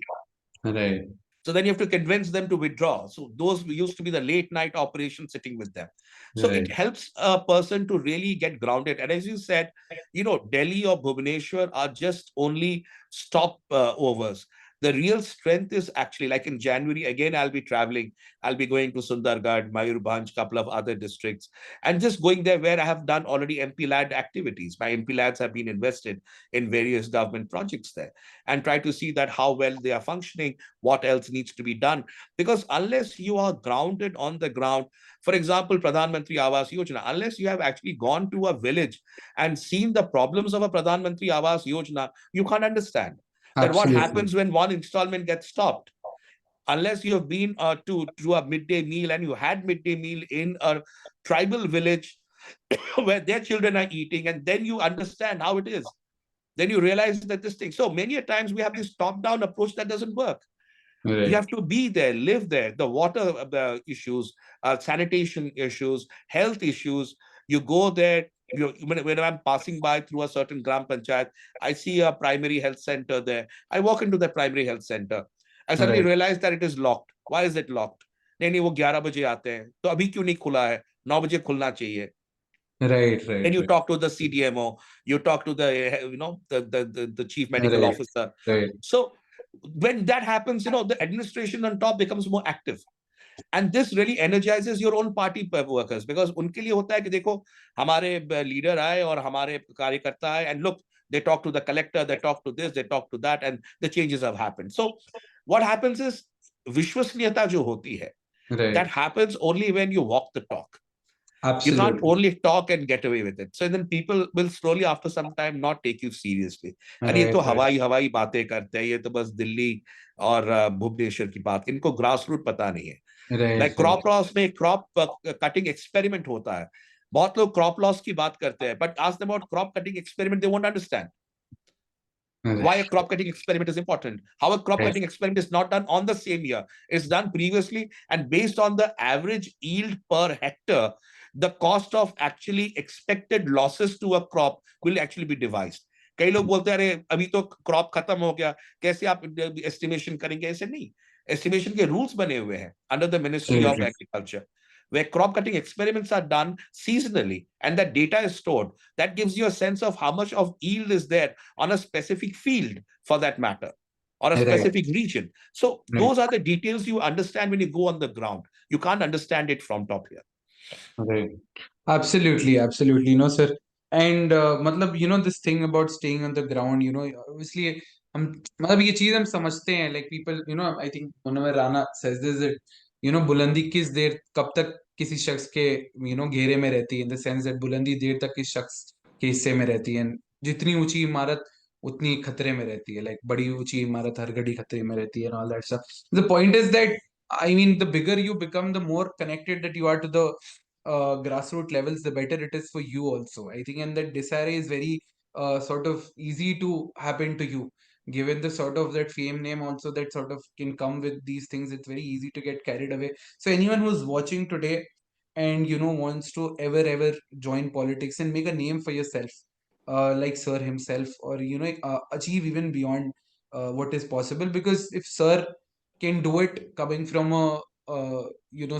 So then you have to convince them to withdraw. So those used to be the late night operation sitting with them. So it helps a person to really get grounded. And as you said, Delhi or Bhubaneswar are just only stop overs. The real strength is actually, like in January, again, I'll be traveling. I'll be going to Sundargarh, Mayurbhanj, couple of other districts, and just going there where I have done already MP-led activities. My MP-lads have been invested in various government projects there, and try to see that how well they are functioning, what else needs to be done. Because unless you are grounded on the ground, for example, Pradhan Mantri Awas Yojana, unless you have actually gone to a village and seen the problems of a Pradhan Mantri Awas Yojana, you can't understand that what happens when one installment gets stopped. Unless you have been to a midday meal, and you had midday meal in a tribal village where their children are eating, and then you understand how it is. Then you realize that this thing. So many a times we have this top-down approach that doesn't work. You have to be there, live there. The water issues, sanitation issues, health issues. You go there. When I'm passing by through a certain Gram Panchayat, I see a primary health center there. I walk into the primary health center. I suddenly realize that it is locked. Why is it locked? नहीं वो 11 बजे आते हैं, तो अभी क्यों नहीं खुला है? 9 बजे खुलना चाहिए. Then you talk to the CDMO, you talk to the chief medical officer. So when that happens, the administration on top becomes more active. And this really energizes your own party workers, because उनके लिए होता है कि देखो हमारे leader आए और हमारे कार्यकर्ता आए, and look, they talk to the collector, they talk to this, they talk to that, and the changes have happened. So what happens is, विश्वसनीयता जो होती है, that happens only when you walk the talk. You can't only talk and get away with it. So then people will slowly, after some time, not take you seriously. And ये तो हवाई बातें करते हैं, ये तो बस दिल्ली और भुवनेश्वर की बात, इनको grassroots पता नहीं है. Like crop loss में crop cutting experiment होता है. बहुत लोग crop loss की बात करते हैं, but ask them about crop cutting experiment, they won't understand. Why a crop cutting experiment is important. How a crop cutting experiment is not done on the same year. It's done previously, and based on the average yield per hectare, the cost of actually expected losses to a crop will actually be devised. कई लोग बोलते हैं अरे अभी तो crop खत्म हो गया, कैसे आप एस्टिमेशन करेंगे? ऐसे नहीं, एस्टिमेशन के रूल्स बने हुए हैं under the ministry of agriculture, where crop cutting experiments are done seasonally and that data is stored. That gives you a sense of how much of yield is there on a specific field for that matter, or a Right. specific region. So Right. those are the details you understand when you go on the ground. You can't understand it from top here. Right. Absolutely, absolutely. Sir. And matlab, this thing about staying on the ground, obviously, हम मतलब ये चीज हम समझते हैं, like people, I think Munawar Rana says this, that, बुलंदी किस देर कब तक किसी शख्स के, घेरे में रहती है, in the sense that बुलंदी देर तक किस शख्स के हिस्से में रहती है, जितनी ऊंची इमारत उतनी खतरे में रहती है, like बड़ी ऊंची इमारत हर घड़ी खतरे में रहती है, and all that stuff. The point is that, I mean, the bigger you become, the more connected that you are to the grassroots levels, the better it is for you also. I think, and that disarray is very sort of easy to happen to you, given the sort of that fame name also that sort of can come with these things. It's very easy to get carried away. So anyone who's watching today and wants to ever join politics and make a name for yourself, like Sir himself, or achieve even beyond what is possible, because if Sir can do it coming from a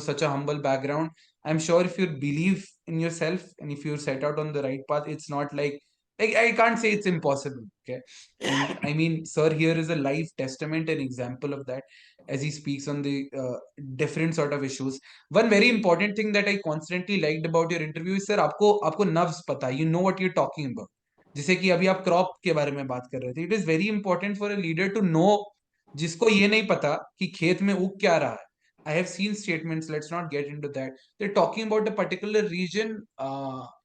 such a humble background, I'm sure if you believe in yourself and if you set out on the right path, it's not like I can't say it's impossible. Okay. And I mean, Sir here is a live testament and example of that, as he speaks on the different sort of issues. One very important thing that I constantly liked about your interview is, sir, आपको nerves पता, you know what you're talking about. जैसे कि अभी आप crop के बारे में बात कर रहे थे, it is very important for a leader to know, जिसको ये नहीं पता कि खेत में उग क्या रहा है. I have seen statements, let's not get into that. They're talking about a particular region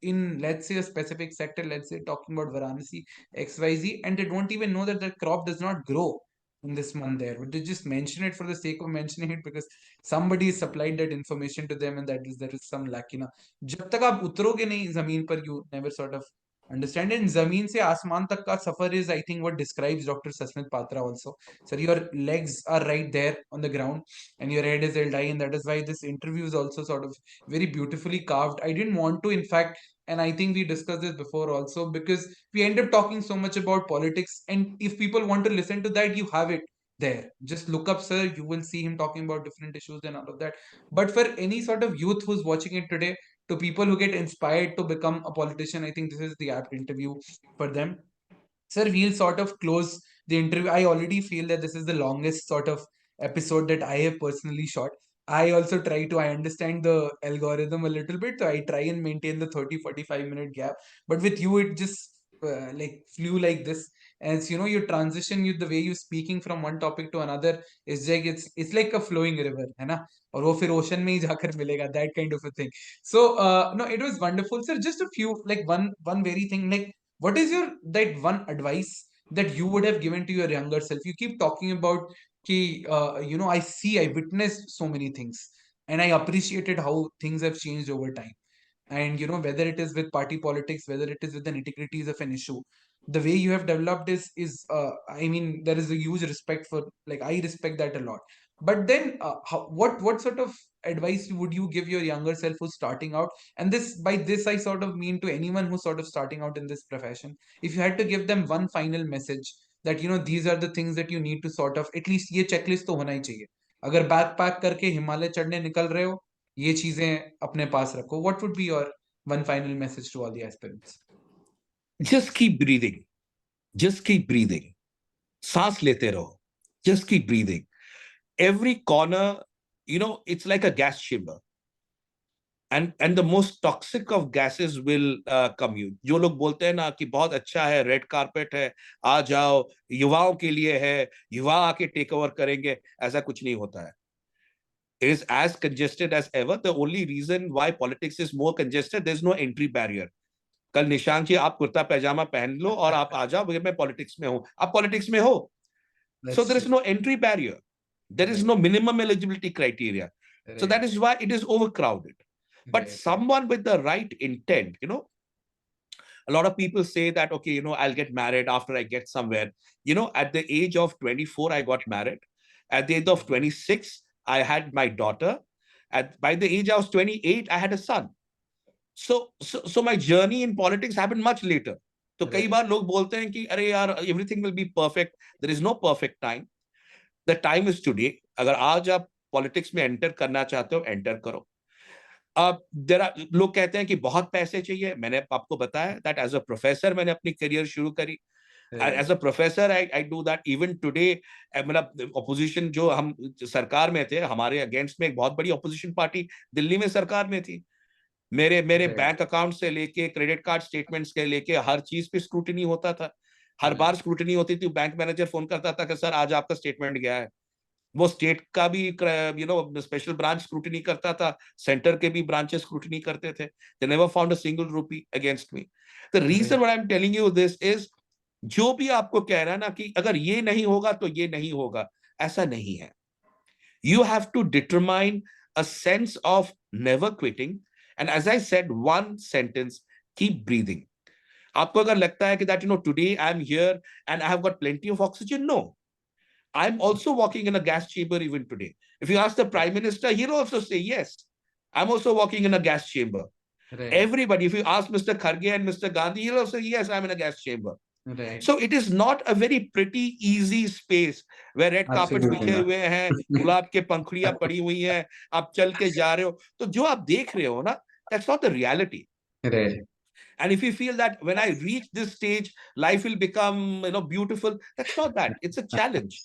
in, let's say, a specific sector, let's say, talking about Varanasi, XYZ, and they don't even know that the crop does not grow in this month there. But they just mention it for the sake of mentioning it because somebody supplied that information to them, and that is some lack. जब तक आप उतरोगे नहीं जमीन पर, you never sort of understand it. जमीन से आसमान तक का सफर is, I think, what describes Dr. Sasmit Patra also. So your legs are right there on the ground and your head is held high, and that is why this interview is also sort of very beautifully carved. I didn't want to, in fact, and I think we discussed this before also, because we end up talking so much about politics, and if people want to listen to that, you have it there. Just look up Sir, you will see him talking about different issues and all of that. But for any sort of youth who's watching it today, to people who get inspired to become a politician, I think this is the apt interview for them. Sir, we'll sort of close the interview. I already feel that this is the longest sort of episode that I have personally shot. I also try to, I understand the algorithm a little bit, so I try and maintain the 30-45 minute gap. But with you, it just like flew like this. As you transition, the way you speaking from one topic to another is like it's like a flowing river, है ना? और वो फिर ocean में ही जाकर मिलेगा, that kind of a thing. So no, it was wonderful, sir. Just a few, like one very thing, like what is your that one advice that you would have given to your younger self? You keep talking about ki, I witnessed so many things, and I appreciated how things have changed over time. And whether it is with party politics, whether it is with the nitty-gritties of an issue, the way you have developed is I mean, there is a huge respect for, like, I respect that a lot. But then what sort of advice would you give your younger self who's starting out? And by this I sort of mean to anyone who's sort of starting out in this profession. If you had to give them one final message, that these are the things that you need to sort of, at least ये checklist तो होना ही चाहिए. अगर back pack करके हिमालय चढ़ने निकल रहे हो, ये चीजें अपने पास रखो. What would be your one final message to all the aspirants? Just keep breathing. Just keep breathing. सांस लेते रहो. Just keep breathing. Every corner, it's like a gas chamber. And the most toxic of gases will come you. जो लोग बोलते हैं ना कि बहुत अच्छा है, रेड कारपेट है, आ जाओ, युवाओं के लिए है, युवा आके टेक ओवर करेंगे, ऐसा कुछ नहीं होता है. It is as congested as ever. The only reason why politics is more congested, there's no entry barrier. कल निशांक जी आप कुर्ता पैजामा पहन लो और आप आ जाओ, मैं पॉलिटिक्स में हूं, आप पॉलिटिक्स में हो. So there is no entry barrier. There is no minimum eligibility criteria. So that is why it is overcrowded. But someone with the right intent, a lot of people say that, okay, I'll get married after I get somewhere. At the age of 24, I got married. At the age of 26, I had my daughter. By the age I was 28, I had a son. So my journey in politics happened much later. तो कई Right. बार लोग बोलते हैं कि अरे यार everything will be perfect. There is no perfect time. The time is today. अगर आज आप पॉलिटिक्स में एंटर करना चाहते हो, एंटर करो. अब लोग कहते हैं कि बहुत पैसे चाहिए. मैंने आपको बताया दैट एज अ प्रोफेसर मैंने अपनी करियर शुरू करी. Right. As a professor I do that even today. मतलब ऑपोजिशन जो हम सरकार में थे, हमारे अगेंस्ट में एक बहुत बड़ी ऑपोजिशन पार्टी दिल्ली में सरकार में थी. मेरे मेरे Right. बैंक अकाउंट से लेके क्रेडिट कार्ड स्टेटमेंट्स के लेके हर चीज पे स्क्रूटनी होता था. हर बार Right. स्क्रूटनी होती थी. बैंक मैनेजर फोन करता था कि सर आज आपका स्टेटमेंट गया है. वो स्टेट का भी स्पेशल ब्रांच स्क्रूटनी करता था. सेंटर के भी ब्रांचेस स्क्रूटनी करते थे. They never found a single rupee against me. The reason Right. What I am telling you this is, जो भी आपको कह रहा है ना कि अगर ये नहीं होगा तो ये नहीं होगा, ऐसा नहीं है. You have to determine a sense of never quitting. And as I said, one sentence, keep breathing. आपको अगर लगता है कि that today I'm here and I have got plenty of oxygen, no. I'm also walking in a gas chamber even today. If you ask the prime minister, he'll also say yes. I'm also walking in a gas chamber. Right. Everybody, if you ask Mr. Kharge and Mr. Gandhi, he'll also say yes, I'm in a gas chamber. Right. So it is not a very pretty, easy space where red carpets Absolutely बिछे not. हुए हैं, गुलाब के पंखुड़ियां पड़ी हुई हैं, आप चल के जा रहे हो. तो जो आप देख रहे हो ना, that's not the reality. Right. And if you feel that when I reach this stage, life will become beautiful, that's not that. It's a challenge.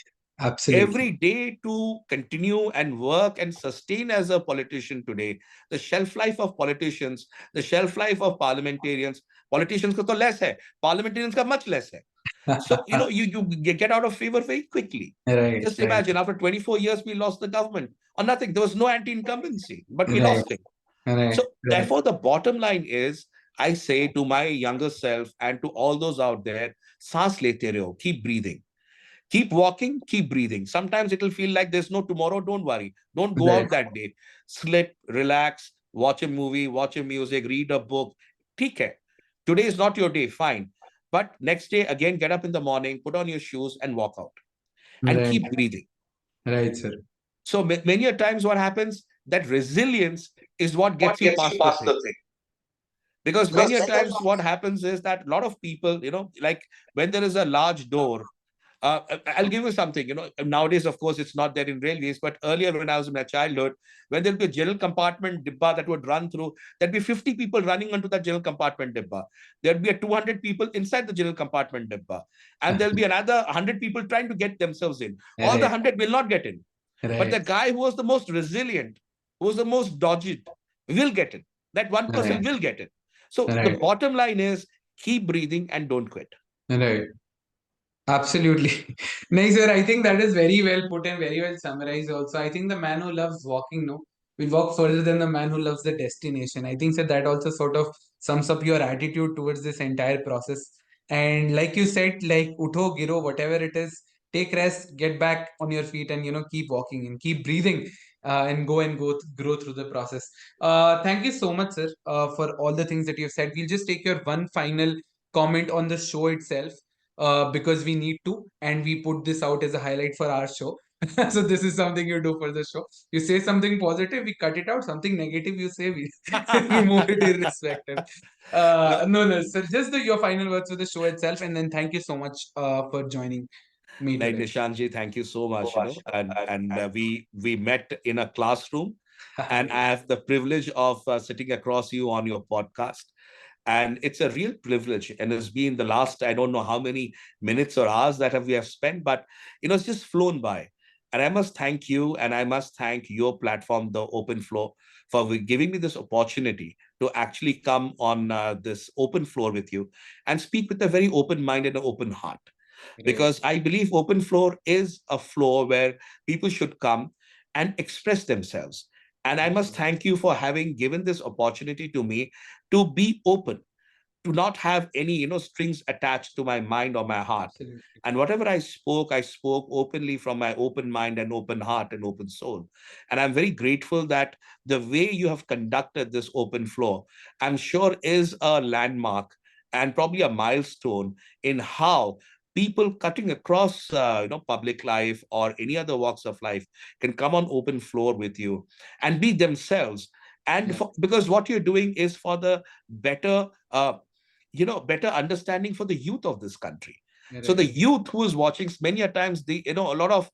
Absolutely. Every day to continue and work and sustain as a politician today, the shelf life of politicians, the shelf life of parliamentarians, politicians का तो less है, parliamentarians का much less है. So, you get out of favor very quickly. Right. Just Right. imagine, after 24 years, we lost the government or nothing. There was no anti-incumbency, but we Right. lost it. Right. So, Right. therefore, the bottom line is, I say to my younger self and to all those out there, सांस लेते रहो, keep breathing. Keep walking, keep breathing. Sometimes it'll feel like there's no tomorrow. Don't worry. Don't go Right. out that day. Sleep, relax, watch a movie, watch a music, read a book. ठीक है. Today is not your day, fine. But next day, again, get up in the morning, put on your shoes and walk out. And Right. keep breathing. Right, sir. So many a times what happens, that resilience is what What gets you gets you past the past thing. the thing? Because Because many a many of times what happens is that a lot of people, like when there is a large door, I'll give you something. Nowadays, of course, it's not there in railways, but earlier when I was in my childhood, when there'll be a general compartment dibba that would run through, there'd be 50 people running onto that general compartment dibba. There'd be a 200 people inside the general compartment dibba. And there'll be another 100 people trying to get themselves in. All the right. 100 will not get in. But Right. the guy who was the most resilient, who was the most dogged, will get in. That one person Right. will get in. So the Right. bottom line is keep breathing and don't quit. Right. Absolutely. No, sir, I think that is very well put and very well summarized also. I think the man who loves walking, no, will walk further than the man who loves the destination. I think, sir, that also sort of sums up your attitude towards this entire process. And like you said, like utho, giro, whatever it is, take rest, get back on your feet and, keep walking and keep breathing and grow through the process. Thank you so much, sir, for all the things that you've said. We'll just take your one final comment on the show itself because we need to, and we put this out as a highlight for our show. So this is something you do for the show. You say something positive, we cut it out. Something negative, you say, we remove it irrespective. No, No, no. So just your final words for the show itself, and then thank you so much for joining me like today. Nishanji, thank you so much. And we met in a classroom, and I Yes. have the privilege of sitting across you on your podcast. And it's a real privilege. And it's been the last, I don't know how many minutes or hours that we have spent, but it's just flown by. And I must thank you, and I must thank your platform, the Open Floor, for giving me this opportunity to actually come on this open floor with you and speak with a very open mind and an open heart, Right. because I believe open floor is a floor where people should come and express themselves. And I must Absolutely. thank you for having given this opportunity to me to be open, to not have any strings attached to my mind or my heart. Absolutely. And whatever I spoke openly from my open mind and open heart and open soul. And I'm very grateful that the way you have conducted this open floor, I'm sure, is a landmark and probably a milestone in how people cutting across public life or any other walks of life can come on open floor with you and be themselves. And Yeah. because what you're doing is for the better better understanding for the youth of this country. So the Right. youth who is watching, many a times a lot of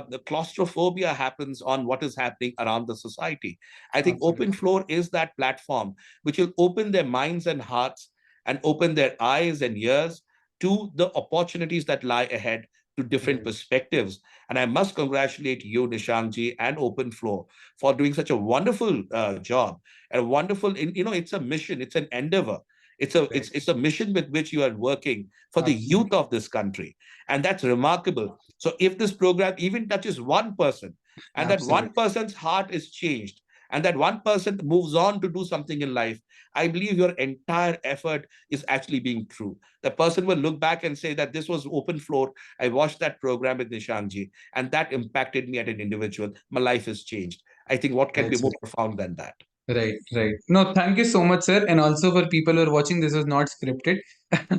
the claustrophobia happens on what is happening around the society. I think Open Absolutely. Floor is that platform which will open their minds and hearts and open their eyes and ears to the opportunities that lie ahead, to different Right. perspectives. And I must congratulate you, Nishantji, and Open Floor for doing such a wonderful job, and a wonderful, it's a mission, it's an endeavor. Right. It's a mission with which you are working for the youth Absolutely. of this country, and that's remarkable. So if this program even touches one person, and that one Absolutely. person's heart is changed, and that one person moves on to do something in life, I believe your entire effort is actually being true. The person will look back and say that this was Open Floor. I watched that program with Nishantji, and that impacted me at an individual. My life has changed. I think what can be Right. more profound than that? Right, right. No, thank you so much, sir. And also for people who are watching, this was not scripted.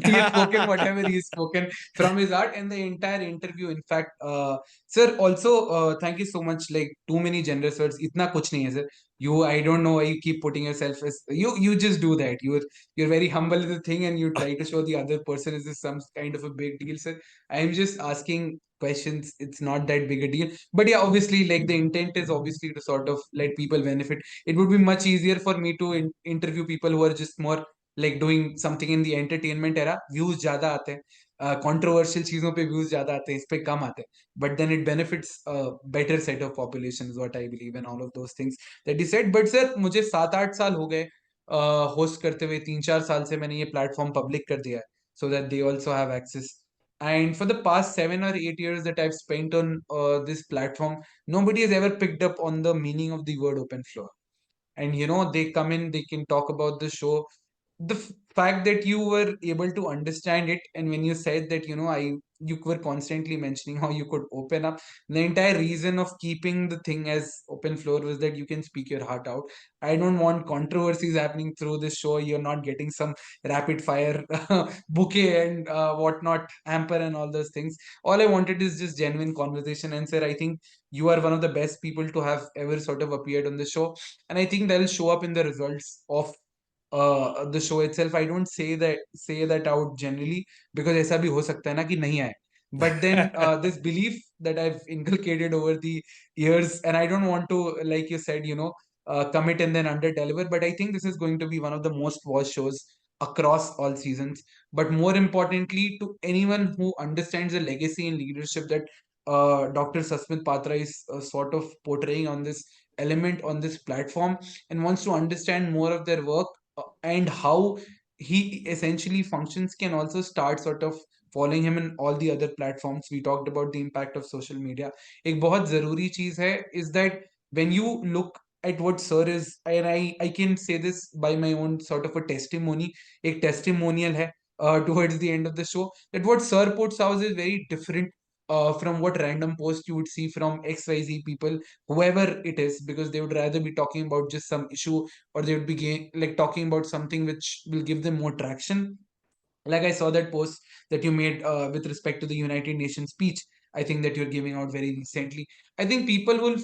He has spoken whatever he's spoken from his heart and the entire interview. In fact, sir, also thank you so much. Like too many generous words. Itna kuch nahi hai, sir. I don't know why you keep putting yourself as you just do that. You're very humble in the thing, and you try to show the other person is this some kind of a big deal, sir. I'm just asking questions. It's not that big a deal. But yeah, obviously, like the intent is obviously to sort of let people benefit. It would be much easier for me to interview people who are just more like doing something in the entertainment era. Views ज्यादा आते हैं, controversial चीजों पे views ज्यादा आते हैं, इस पे कम आते हैं. But then it benefits a better set of population is what I believe, and all of those things that he said. But sir, मुझे 7-8 साल हो गए होस्ट करते हुए. 3-4 साल से मैंने ये प्लेटफॉर्म पब्लिक कर दिया है, so that they also have access. And for the past 7 or 8 years that I've spent on this platform, nobody has ever picked up on the meaning of the word open floor. And they come in, they can talk about the show. The fact that you were able to understand it, and when you said that you were constantly mentioning how you could open up, the entire reason of keeping the thing as open floor was that you can speak your heart out. I don't want controversies happening through this show. You're not getting some rapid fire bouquet and whatnot hamper and all those things. All I wanted is just genuine conversation. And sir, I think you are one of the best people to have ever sort of appeared on the show, and I think that'll show up in the results of the show itself. I don't say that out generally, because ऐसा भी हो सकता है ना कि नहीं आए. But then this belief that I've inculcated over the years, and I don't want to, like you said, commit and then under deliver. But I think this is going to be one of the most watched shows across all seasons. But more importantly, to anyone who understands the legacy and leadership that Dr. Sasmit Patra is sort of portraying on this element on this platform, and wants to understand more of their work and how he essentially functions, can also start sort of following him in all the other platforms. We talked about the impact of social media. एक बहुत जरूरी चीज है is that when you look at what sir is, and I can say this by my own sort of a testimony, एक testimonial है towards the end of the show, that what sir puts out is very different from what random post you would see from XYZ people, whoever it is, because they would rather be talking about just some issue, or they would be like talking about something which will give them more traction. Like I saw that post that you made with respect to the United Nations speech, I think that you're giving out very recently. I think people who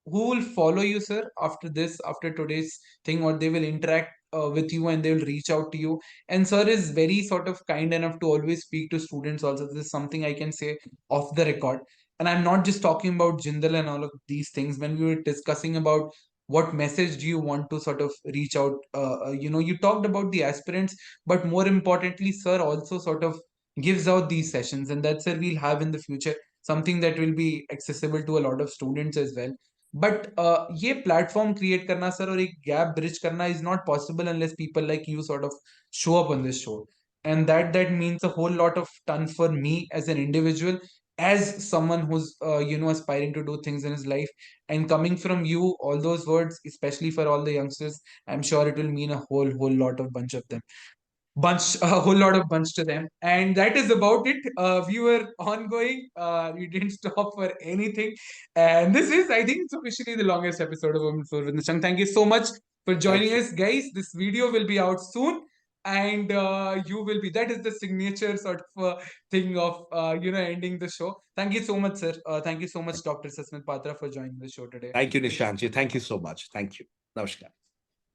will follow you, sir, after this, after today's thing, or they will interact with you, and they will reach out to you. And sir is very sort of kind enough to always speak to students also. This is something I can say off the record. And I'm not just talking about Jindal and all of these things. When we were discussing about what message do you want to sort of reach out, you talked about the aspirants, but more importantly, sir also sort of gives out these sessions, and that's where we'll have in the future something that will be accessible to a lot of students as well. But ये platform create करना, sir, और एक gap bridge करना is not possible unless people like you sort of show up on this show. And that means a whole lot of ton for me as an individual, as someone who's aspiring to do things in his life. And coming from you, all those words, especially for all the youngsters, I'm sure it will mean a whole lot of bunch of them, bunch a whole lot of bunch to them. And that is about it. We were ongoing, we didn't stop for anything. And this is, I think, it's officially the longest episode of Women for with Nishang. Thank you so much for Thank joining you. us, guys. This video will be out soon, and you will be, that is the signature sort of thing of ending the show. Thank you so much, sir. Thank you so much, Dr. Sasmit Patra, for joining the show today. Thank you, Nishantji. Thank you so much. Thank you. Namaskar.